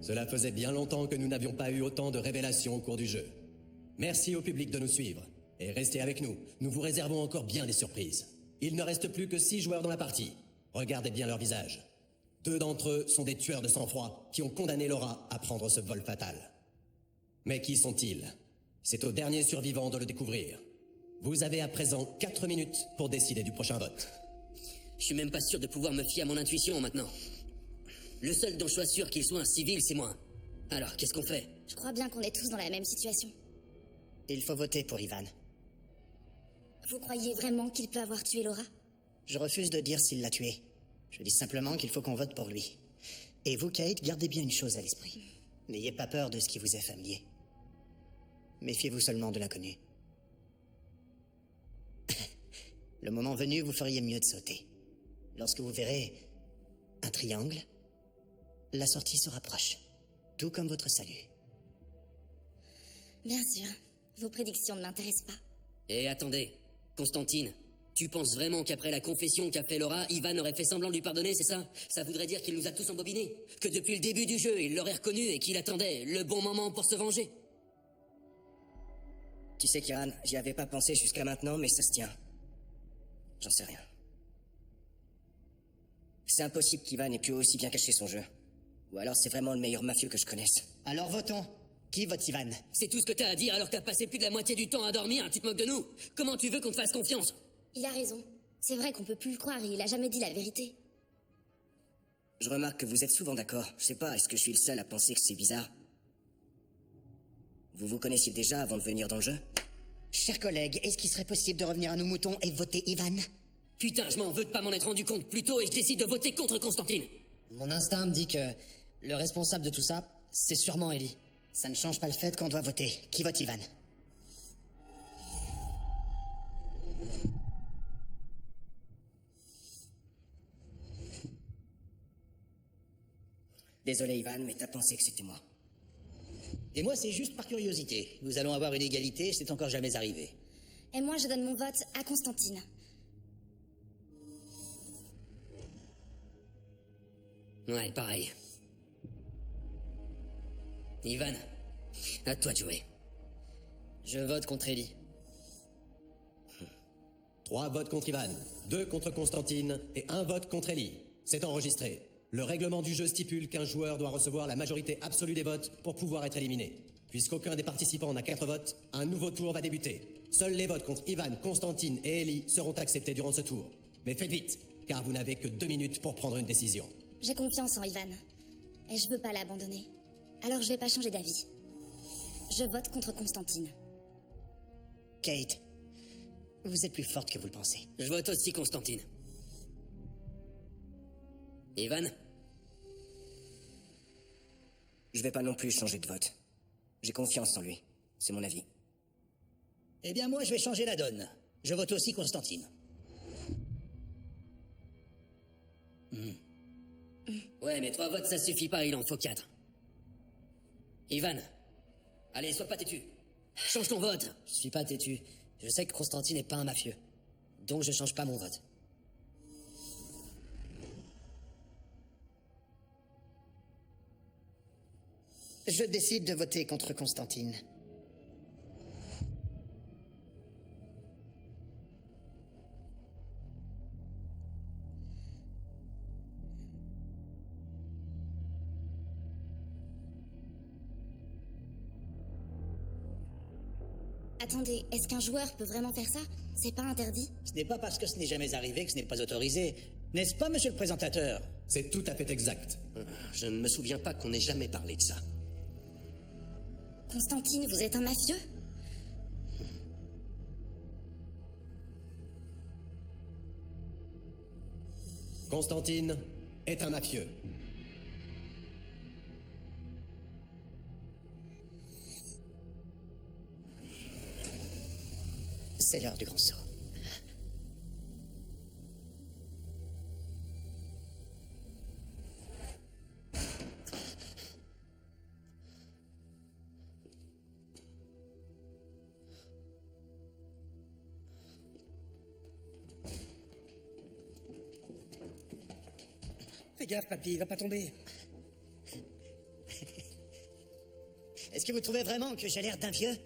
Cela faisait bien longtemps que nous n'avions pas eu autant de révélations au cours du jeu. Merci au public de nous suivre. Et restez avec nous, nous vous réservons encore bien des surprises. Il ne reste plus que 6 joueurs dans la partie. Regardez bien leur visage. 2 d'entre eux sont des tueurs de sang-froid qui ont condamné Laura à prendre ce vol fatal. Mais qui sont-ils? C'est au dernier survivant de le découvrir. Vous avez à présent 4 minutes pour décider du prochain vote. Je suis même pas sûr de pouvoir me fier à mon intuition maintenant. Le seul dont je sois sûr qu'il soit un civil, c'est moi. Alors, qu'est-ce qu'on fait? Je crois bien qu'on est tous dans la même situation. Il faut voter pour Ivan. Vous croyez vraiment qu'il peut avoir tué Laura? Je refuse de dire s'il l'a tué. Je dis simplement qu'il faut qu'on vote pour lui. Et vous, Kate, gardez bien une chose à l'esprit. N'ayez pas peur de ce qui vous est familier. Méfiez-vous seulement de l'inconnu. Le moment venu, vous feriez mieux de sauter. Lorsque vous verrez un triangle, la sortie se rapproche, tout comme votre salut. Bien sûr. Vos prédictions ne m'intéressent pas. Et attendez, Constantine, tu penses vraiment qu'après la confession qu'a fait Laura, Ivan aurait fait semblant de lui pardonner, c'est ça? Ça voudrait dire qu'il nous a tous embobinés? Que depuis le début du jeu, il l'aurait reconnu et qu'il attendait le bon moment pour se venger? Tu sais, Kiran, j'y avais pas pensé jusqu'à maintenant, mais ça se tient. J'en sais rien. C'est impossible qu'Ivan ait pu aussi bien cacher son jeu. Ou alors c'est vraiment le meilleur mafieux que je connaisse. Alors votons. Qui vote Ivan? C'est tout ce que t'as à dire alors que t'as passé plus de la moitié du temps à dormir, tu te moques de nous? Comment tu veux qu'on te fasse confiance? Il a raison. C'est vrai qu'on peut plus le croire, il a jamais dit la vérité. Je remarque que vous êtes souvent d'accord. Je sais pas, est-ce que je suis le seul à penser que c'est bizarre? Vous vous connaissiez déjà avant de venir dans le jeu? Chers collègues, est-ce qu'il serait possible de revenir à nos moutons et voter Ivan? Putain, je m'en veux de pas m'en être rendu compte plus tôt et je décide de voter contre Constantine. Mon instinct me dit que le responsable de tout ça, c'est sûrement Ellie. Ça ne change pas le fait qu'on doit voter. Qui vote Ivan? Désolé Ivan, mais t'as pensé que c'était moi. Et moi, c'est juste par curiosité. Nous allons avoir une égalité, c'est encore jamais arrivé. Et moi, je donne mon vote à Constantine. Ouais, pareil. Ivan, à toi de jouer. Je vote contre Ellie. 3 votes contre Ivan, 2 contre Constantine et 1 vote contre Ellie. C'est enregistré. Le règlement du jeu stipule qu'un joueur doit recevoir la majorité absolue des votes pour pouvoir être éliminé. Puisqu'aucun des participants n'a 4 votes, un nouveau tour va débuter. Seuls les votes contre Ivan, Constantine et Ellie seront acceptés durant ce tour. Mais faites vite, car vous n'avez que 2 minutes pour prendre une décision. J'ai confiance en Ivan. Et je veux pas l'abandonner. Alors je vais pas changer d'avis. Je vote contre Constantine. Kate, vous êtes plus forte que vous le pensez. Je vote aussi Constantine. Ivan? Je vais pas non plus changer de vote. J'ai confiance en lui. C'est mon avis. Eh bien, moi, je vais changer la donne. Je vote aussi Constantine. Ouais, mais 3 votes, ça suffit pas, il en faut 4. Ivan, allez, sois pas têtu. Change ton vote. Je suis pas têtu. Je sais que Constantine n'est pas un mafieux. Donc je change pas mon vote. Je décide de voter contre Constantine. Attendez, est-ce qu'un joueur peut vraiment faire ça? C'est pas interdit? Ce n'est pas parce que ce n'est jamais arrivé que ce n'est pas autorisé. N'est-ce pas, monsieur le présentateur? C'est tout à fait exact. Je ne me souviens pas qu'on ait jamais parlé de ça. Constantine, vous êtes un mafieux? Constantine est un mafieux. C'est l'heure du grand saut. Fais gaffe, papy, il va pas tomber. Est-ce que vous trouvez vraiment que j'ai l'air d'un vieux?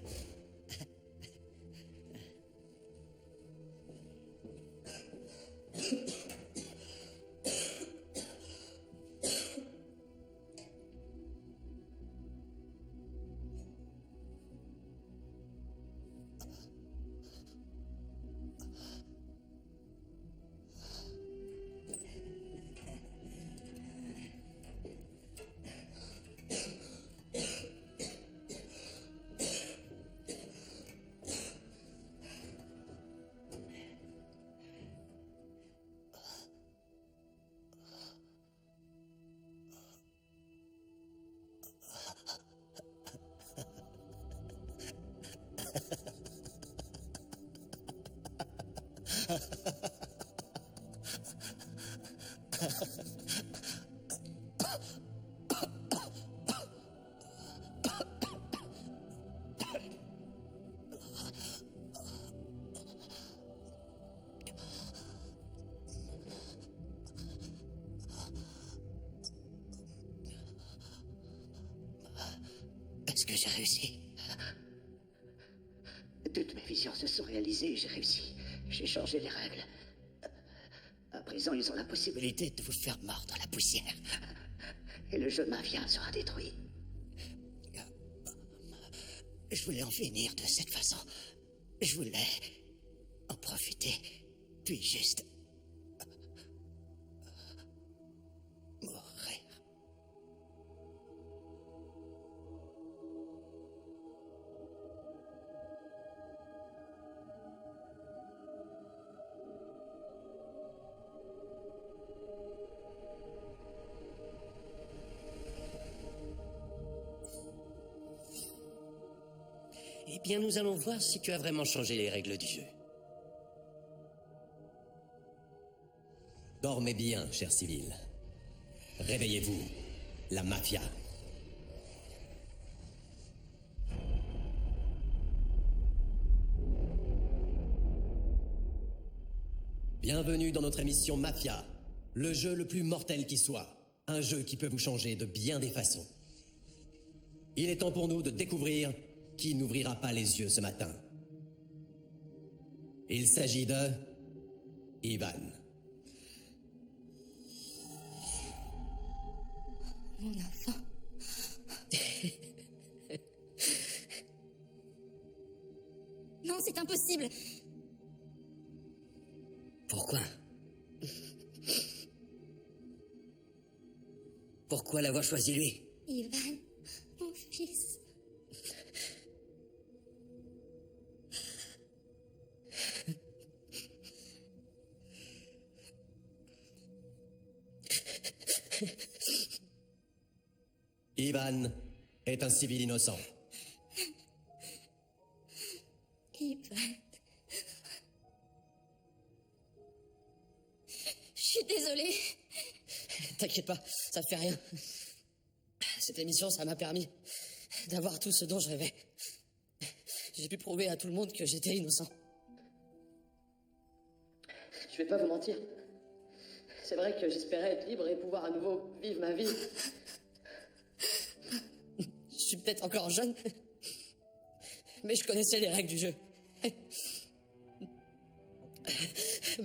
Est-ce que j'ai réussi? Toutes mes visions se sont réalisées et j'ai réussi. J'ai changé les règles. À présent, ils ont la possibilité de vous faire mordre dans la poussière. Et le jeu mafia sera détruit. Je voulais en finir de cette façon. Je voulais en profiter, puis juste mourir. Eh bien, nous allons voir si tu as vraiment changé les règles du jeu. Dormez bien, chers civils. Réveillez-vous, la mafia. Bienvenue dans notre émission Mafia, le jeu le plus mortel qui soit. Un jeu qui peut vous changer de bien des façons. Il est temps pour nous de découvrir qui n'ouvrira pas les yeux ce matin. Il s'agit de Ivan. Mon enfant. Non, c'est impossible. Pourquoi? Pourquoi l'avoir choisi lui? Ivan, mon fils. Ivan est un civil innocent. Ivan. Je suis désolée. T'inquiète pas, ça fait rien. Cette émission, ça m'a permis d'avoir tout ce dont je rêvais. J'ai pu prouver à tout le monde que j'étais innocent. Je vais pas vous mentir. C'est vrai que j'espérais être libre et pouvoir à nouveau vivre ma vie. Je suis peut-être encore jeune, mais je connaissais les règles du jeu.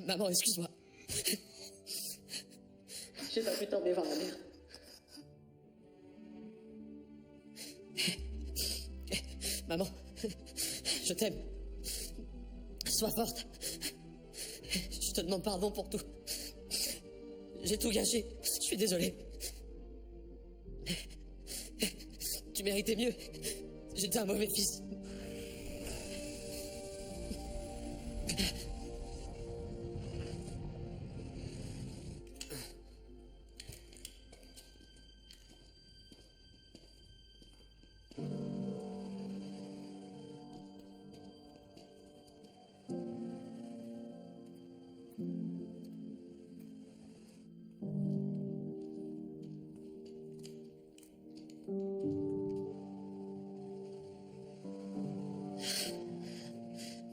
Maman, excuse-moi. J'ai pas pu t'emmener voir ma mère. Maman, je t'aime. Sois forte. Je te demande pardon pour tout. J'ai tout gâché. Je suis désolé. Tu méritais mieux. J'étais un mauvais fils.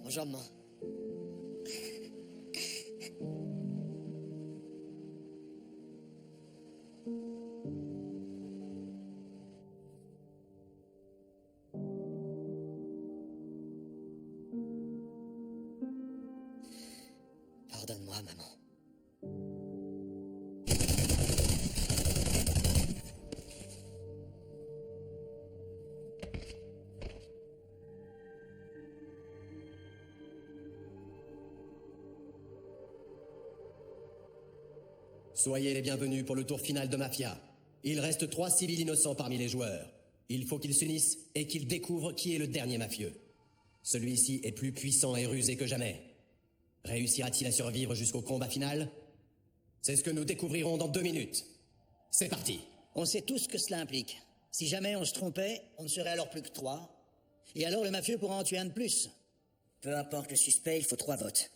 Bonjour, maman. Pardonne-moi, maman. Soyez les bienvenus pour le tour final de Mafia. Il reste 3 civils innocents parmi les joueurs. Il faut qu'ils s'unissent et qu'ils découvrent qui est le dernier mafieux. Celui-ci est plus puissant et rusé que jamais. Réussira-t-il à survivre jusqu'au combat final? C'est ce que nous découvrirons dans 2 minutes. C'est parti. On sait tous ce que cela implique. Si jamais on se trompait, on ne serait alors plus que 3. Et alors le mafieux pourra en tuer un de plus. Peu importe le suspect, il faut 3 votes.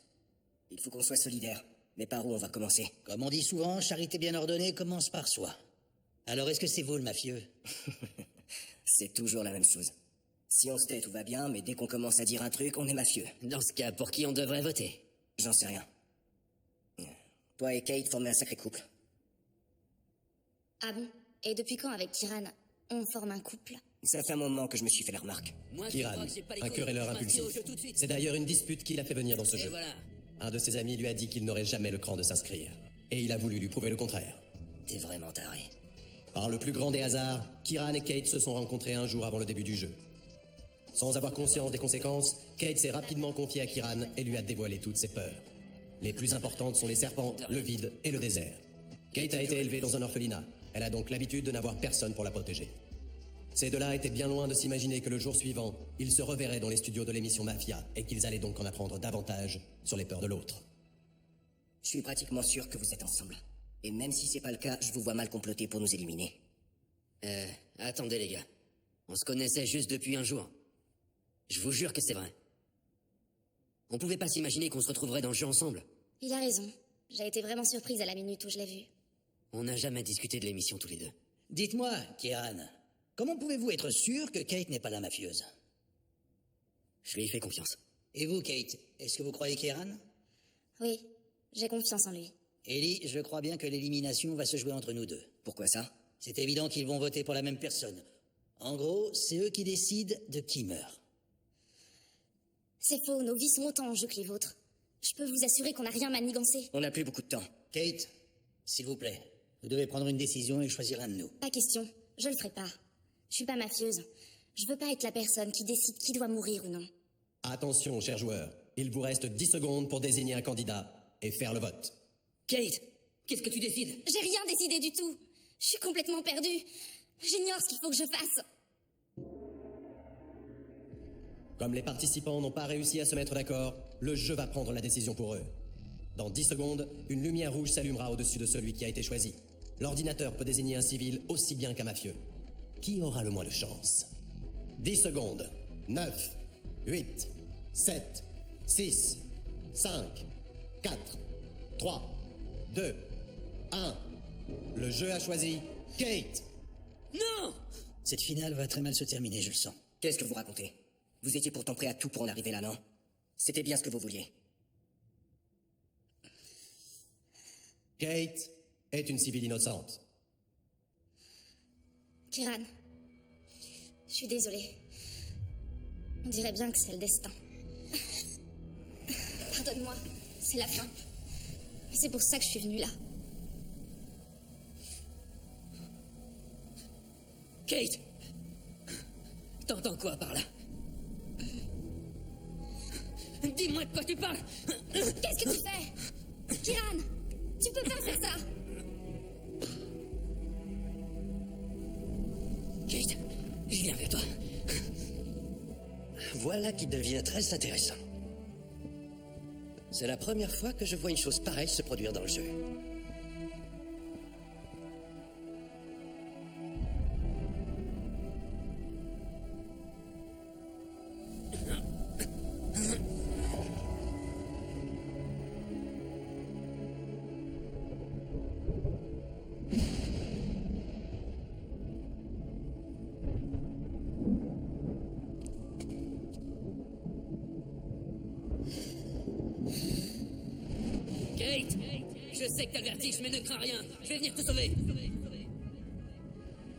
Il faut qu'on soit solidaires. Mais par où on va commencer? Comme on dit souvent, charité bien ordonnée commence par soi. Alors est-ce que c'est vous le mafieux? C'est toujours la même chose. Si on se tait, tout va bien, mais dès qu'on commence à dire un truc, on est mafieux. Dans ce cas, pour qui on devrait voter? J'en sais rien. Toi et Kate formez un sacré couple. Ah bon? Et depuis quand, avec Kiran, on forme un couple? Ça fait un moment que je me suis fait la remarque. Kiran, un querelleur impulsif. C'est d'ailleurs une dispute qui l'a fait venir dans ce jeu. Voilà. Un de ses amis lui a dit qu'il n'aurait jamais le cran de s'inscrire. Et il a voulu lui prouver le contraire. T'es vraiment taré. Par le plus grand des hasards, Kiran et Kate se sont rencontrés un jour avant le début du jeu. Sans avoir conscience des conséquences, Kate s'est rapidement confiée à Kiran et lui a dévoilé toutes ses peurs. Les plus importantes sont les serpents, le vide et le désert. Kate a été élevée dans un orphelinat. Elle a donc l'habitude de n'avoir personne pour la protéger. Ces deux-là étaient bien loin de s'imaginer que le jour suivant, ils se reverraient dans les studios de l'émission Mafia et qu'ils allaient donc en apprendre davantage sur les peurs de l'autre. Je suis pratiquement sûr que vous êtes ensemble. Et même si c'est pas le cas, je vous vois mal comploter pour nous éliminer. Attendez les gars. On se connaissait juste depuis un jour. Je vous jure que c'est vrai. On pouvait pas s'imaginer qu'on se retrouverait dans le jeu ensemble. Il a raison. J'ai été vraiment surprise à la minute où je l'ai vu. On n'a jamais discuté de l'émission tous les deux. Dites-moi, Kiran, comment pouvez-vous être sûr que Kate n'est pas la mafieuse? Je lui ai fait confiance. Et vous, Kate, est-ce que vous croyez Kiran? Oui, j'ai confiance en lui. Ellie, je crois bien que l'élimination va se jouer entre nous deux. Pourquoi ça? C'est évident qu'ils vont voter pour la même personne. En gros, c'est eux qui décident de qui meurt. C'est faux, nos vies sont autant en jeu que les vôtres. Je peux vous assurer qu'on n'a rien manigancé. On n'a plus beaucoup de temps. Kate, s'il vous plaît, vous devez prendre une décision et choisir un de nous. Pas question, je le ferai pas. Je suis pas mafieuse. Je veux pas être la personne qui décide qui doit mourir ou non. Attention, chers joueurs, il vous reste 10 secondes pour désigner un candidat et faire le vote. Kate, qu'est-ce que tu décides? J'ai rien décidé du tout. Je suis complètement perdue. J'ignore ce qu'il faut que je fasse. Comme les participants n'ont pas réussi à se mettre d'accord, le jeu va prendre la décision pour eux. Dans 10 secondes, une lumière rouge s'allumera au-dessus de celui qui a été choisi. L'ordinateur peut désigner un civil aussi bien qu'un mafieux. Qui aura le moins de chance? 10 secondes. 9, 8, 7, 6, 5, 4, 3, 2, 1. Le jeu a choisi Kate. Non! Cette finale va très mal se terminer, je le sens. Qu'est-ce que vous racontez? Vous étiez pourtant prêt à tout pour en arriver là, non? C'était bien ce que vous vouliez. Kate est une civile innocente. Kiran, je suis désolée. On dirait bien que c'est le destin. Pardonne-moi, c'est la fin. Mais c'est pour ça que je suis venue là. Kate! T'entends quoi par là? Dis-moi de quoi tu parles! Qu'est-ce que tu fais? Kiran, tu peux pas faire ça! Kate, je viens vers toi. Voilà qui devient très intéressant. C'est la première fois que je vois une chose pareille se produire dans le jeu. Kate! Je sais que t'as le vertige, mais ne crains rien. Je vais venir te sauver.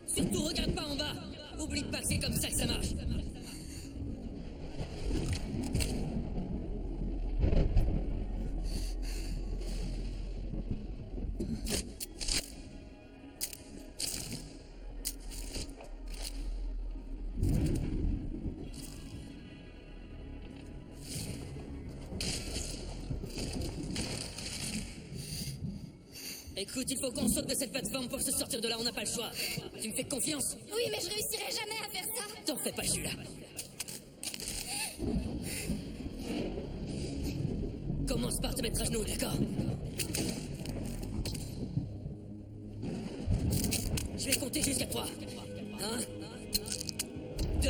Surtout, regarde pas en bas. Oublie pas que c'est comme ça que ça marche. Écoute, il faut qu'on saute de cette plateforme pour se sortir de là, on n'a pas le choix. Tu me fais confiance? Oui, mais je réussirai jamais à faire ça. T'en fais pas, Julia. Commence par te mettre à genoux, d'accord? Je vais compter jusqu'à 3. 1, 2...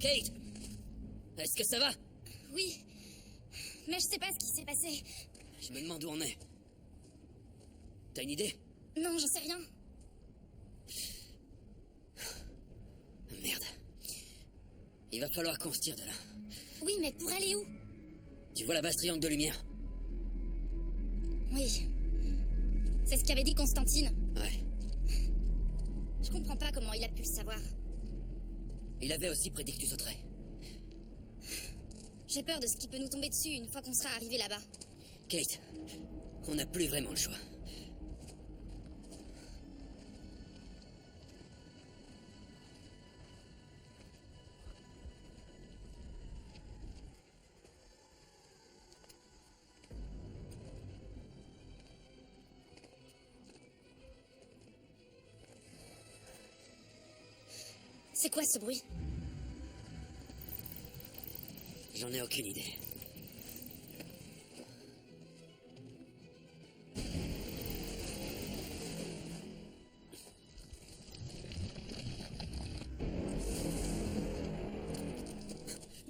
Kate! Est-ce que ça va? Oui, mais je sais pas ce qui s'est passé. Je me demande où on est. T'as une idée? Non, j'en sais rien. Merde. Il va falloir qu'on se tire de là. Oui, mais pour aller où? Tu vois la base triangle de lumière? Oui. C'est ce qu'avait dit Constantine. Ouais. Je comprends pas comment il a pu le savoir. Il avait aussi prédit que tu sauterais. J'ai peur de ce qui peut nous tomber dessus une fois qu'on sera arrivé là-bas. Kate, on n'a plus vraiment le choix. C'est quoi ce bruit? J'en ai aucune idée.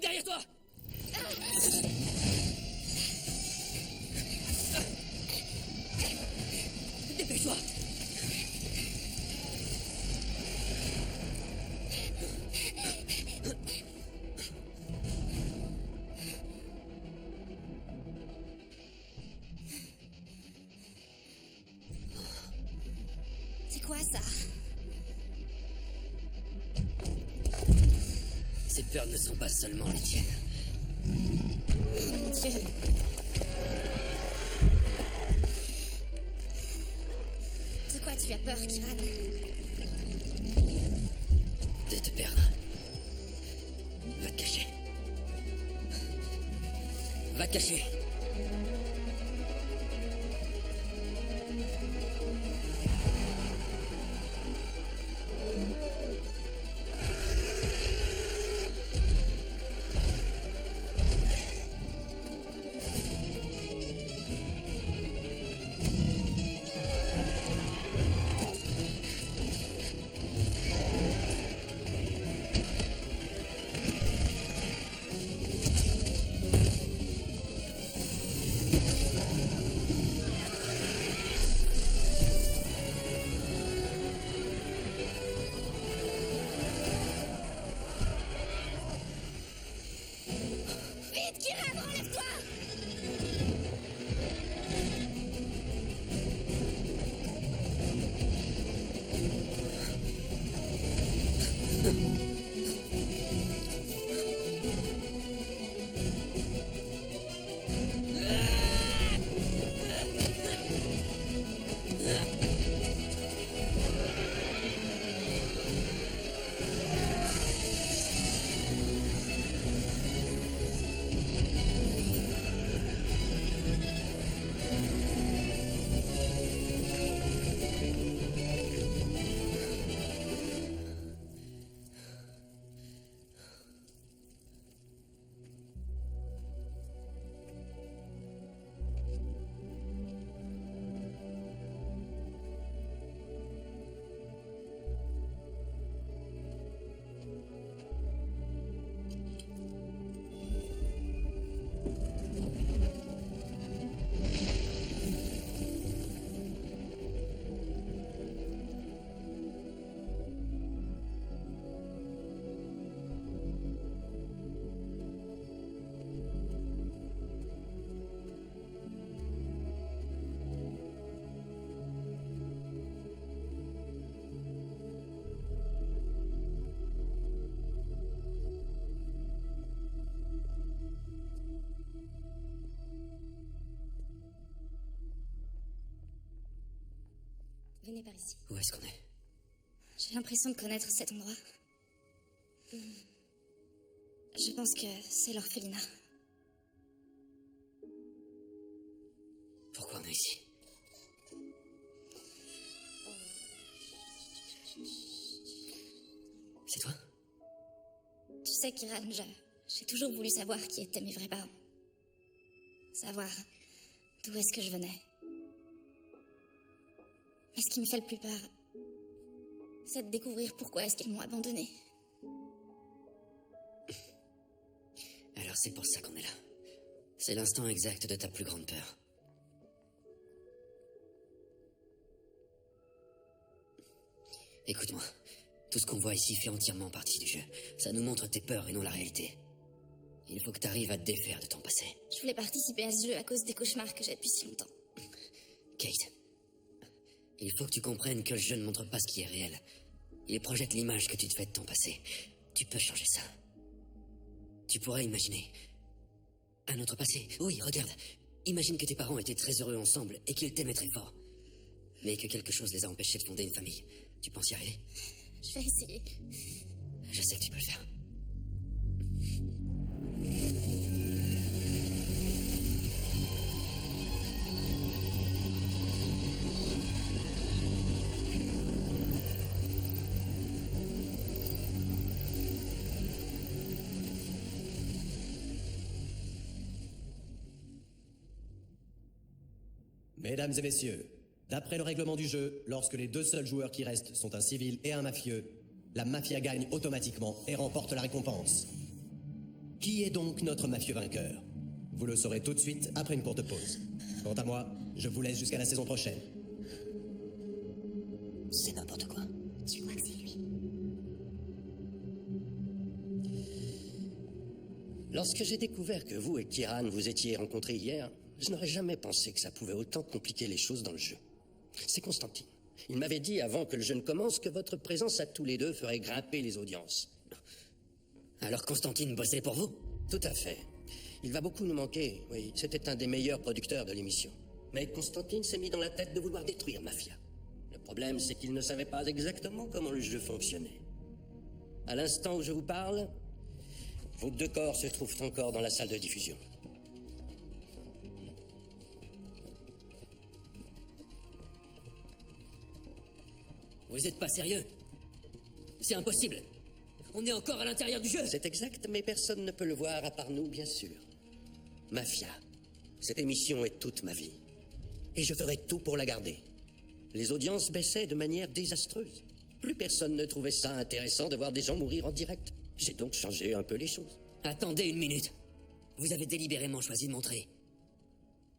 Derrière toi! Dépêche-toi! C'est quoi ça? Ces peurs ne sont pas seulement les tiennes. Mon Dieu. De quoi tu as peur, Kiran? De te perdre. Va te cacher. Va te cacher. Vite, Kiran, relève-toi! Venez par ici. Où est-ce qu'on est? J'ai l'impression de connaître cet endroit. Je pense que c'est l'orphelinat. Pourquoi on est ici? C'est toi? Tu sais, Kiran, j'ai toujours voulu savoir qui étaient mes vrais parents. Savoir d'où est-ce que je venais. Mais ce qui me fait le plus peur, c'est de découvrir pourquoi est-ce qu'ils m'ont abandonné. Alors c'est pour ça qu'on est là. C'est l'instant exact de ta plus grande peur. Écoute-moi. Tout ce qu'on voit ici fait entièrement partie du jeu. Ça nous montre tes peurs et non la réalité. Il faut que t'arrives à te défaire de ton passé. Je voulais participer à ce jeu à cause des cauchemars que j'ai depuis si longtemps. Kate, il faut que tu comprennes que le jeu ne montre pas ce qui est réel. Il projette l'image que tu te fais de ton passé. Tu peux changer ça. Tu pourrais imaginer un autre passé. Oui, regarde. Imagine que tes parents étaient très heureux ensemble et qu'ils t'aimaient très fort. Mais que quelque chose les a empêchés de fonder une famille. Tu penses y arriver? Je vais essayer. Je sais que tu peux le faire. Mesdames et messieurs, d'après le règlement du jeu, lorsque les deux seuls joueurs qui restent sont un civil et un mafieux, la mafia gagne automatiquement et remporte la récompense. Qui est donc notre mafieux vainqueur? Vous le saurez tout de suite après une courte pause. Quant à moi, je vous laisse jusqu'à la saison prochaine. C'est n'importe quoi. Je crois que c'est lui. Lorsque j'ai découvert que vous et Kieran vous étiez rencontrés hier, je n'aurais jamais pensé que ça pouvait autant compliquer les choses dans le jeu. C'est Constantine. Il m'avait dit avant que le jeu ne commence que votre présence à tous les deux ferait grimper les audiences. Alors Constantine bossait pour vous? Tout à fait. Il va beaucoup nous manquer, oui. C'était un des meilleurs producteurs de l'émission. Mais Constantine s'est mis dans la tête de vouloir détruire Mafia. Le problème, c'est qu'il ne savait pas exactement comment le jeu fonctionnait. À l'instant où je vous parle, vos deux corps se trouvent encore dans la salle de diffusion. Vous êtes pas sérieux? C'est impossible. On est encore à l'intérieur du jeu. C'est exact, mais personne ne peut le voir à part nous, bien sûr. Mafia. Cette émission est toute ma vie. Et je ferai tout pour la garder. Les audiences baissaient de manière désastreuse. Plus personne ne trouvait ça intéressant de voir des gens mourir en direct. J'ai donc changé un peu les choses. Attendez une minute. Vous avez délibérément choisi de montrer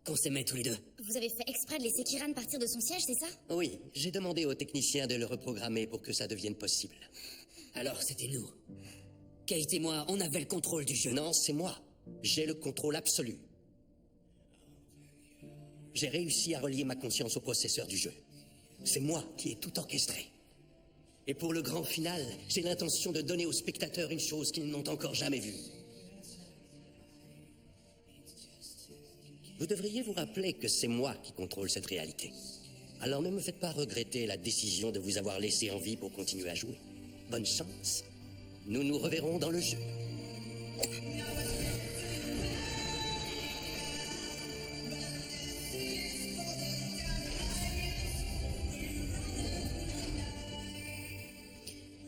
qu'on s'aimait tous les deux. Vous avez fait exprès de laisser Kieran partir de son siège, c'est ça? Oui, j'ai demandé aux techniciens de le reprogrammer pour que ça devienne possible. Alors c'était nous. Kate et moi, on avait le contrôle du jeu. Non, c'est moi. J'ai le contrôle absolu. J'ai réussi à relier ma conscience au processeur du jeu. C'est moi qui ai tout orchestré. Et pour le grand final, j'ai l'intention de donner aux spectateurs une chose qu'ils n'ont encore jamais vue. Vous devriez vous rappeler que c'est moi qui contrôle cette réalité. Alors ne me faites pas regretter la décision de vous avoir laissé en vie pour continuer à jouer. Bonne chance. Nous nous reverrons dans le jeu.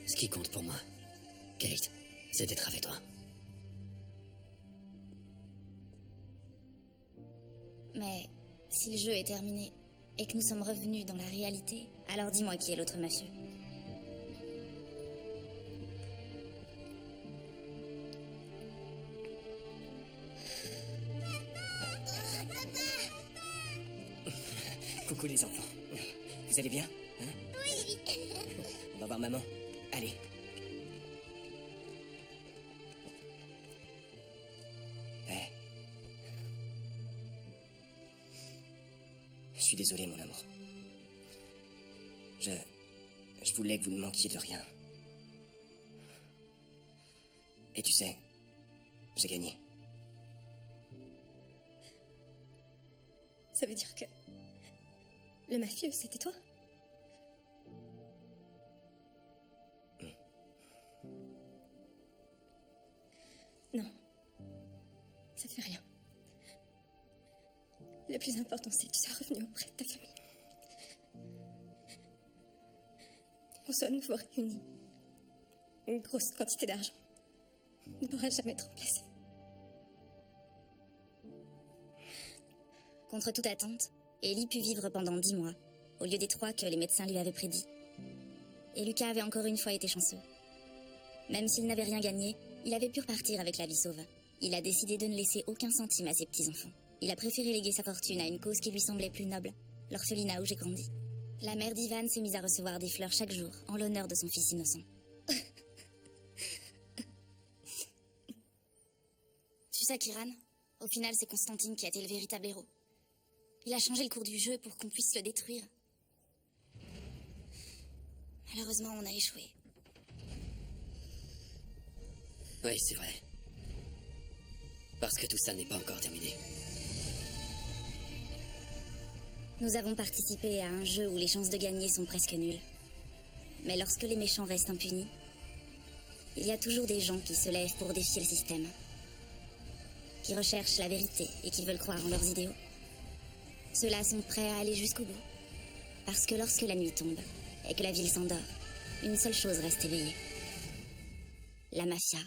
Ce qui compte pour moi, Kate, c'est d'être avec toi. Mais si le jeu est terminé et que nous sommes revenus dans la réalité, alors dis-moi qui est l'autre mafieux. Coucou les enfants. Vous allez bien, hein? Oui. On va voir maman. Allez. Hey. Je suis désolé, mon amour. Je voulais que vous ne manquiez de rien. Et tu sais, j'ai gagné. Ça veut dire que le mafieux, c'était toi? Non, ça fait rien. Le plus important, c'est que tu sois revenu auprès de ta famille. Qu'on soit à nouveau réunis. Une grosse quantité d'argent ne pourra jamais te remplacer. Contre toute attente, Ellie put vivre pendant 10 mois, au lieu des 3 que les médecins lui avaient prédits. Et Lucas avait encore une fois été chanceux. Même s'il n'avait rien gagné, il avait pu repartir avec la vie sauve. Il a décidé de ne laisser aucun centime à ses petits-enfants. Il a préféré léguer sa fortune à une cause qui lui semblait plus noble, l'orphelinat où j'ai grandi. La mère d'Ivan s'est mise à recevoir des fleurs chaque jour, en l'honneur de son fils innocent. Tu sais, Kiran, au final, c'est Constantine qui a été le véritable héros. Il a changé le cours du jeu pour qu'on puisse le détruire. Malheureusement, on a échoué. Oui, c'est vrai. Parce que tout ça n'est pas encore terminé. Nous avons participé à un jeu où les chances de gagner sont presque nulles. Mais lorsque les méchants restent impunis, il y a toujours des gens qui se lèvent pour défier le système. Qui recherchent la vérité et qui veulent croire en leurs idéaux. Ceux-là sont prêts à aller jusqu'au bout. Parce que lorsque la nuit tombe et que la ville s'endort, une seule chose reste éveillée. La mafia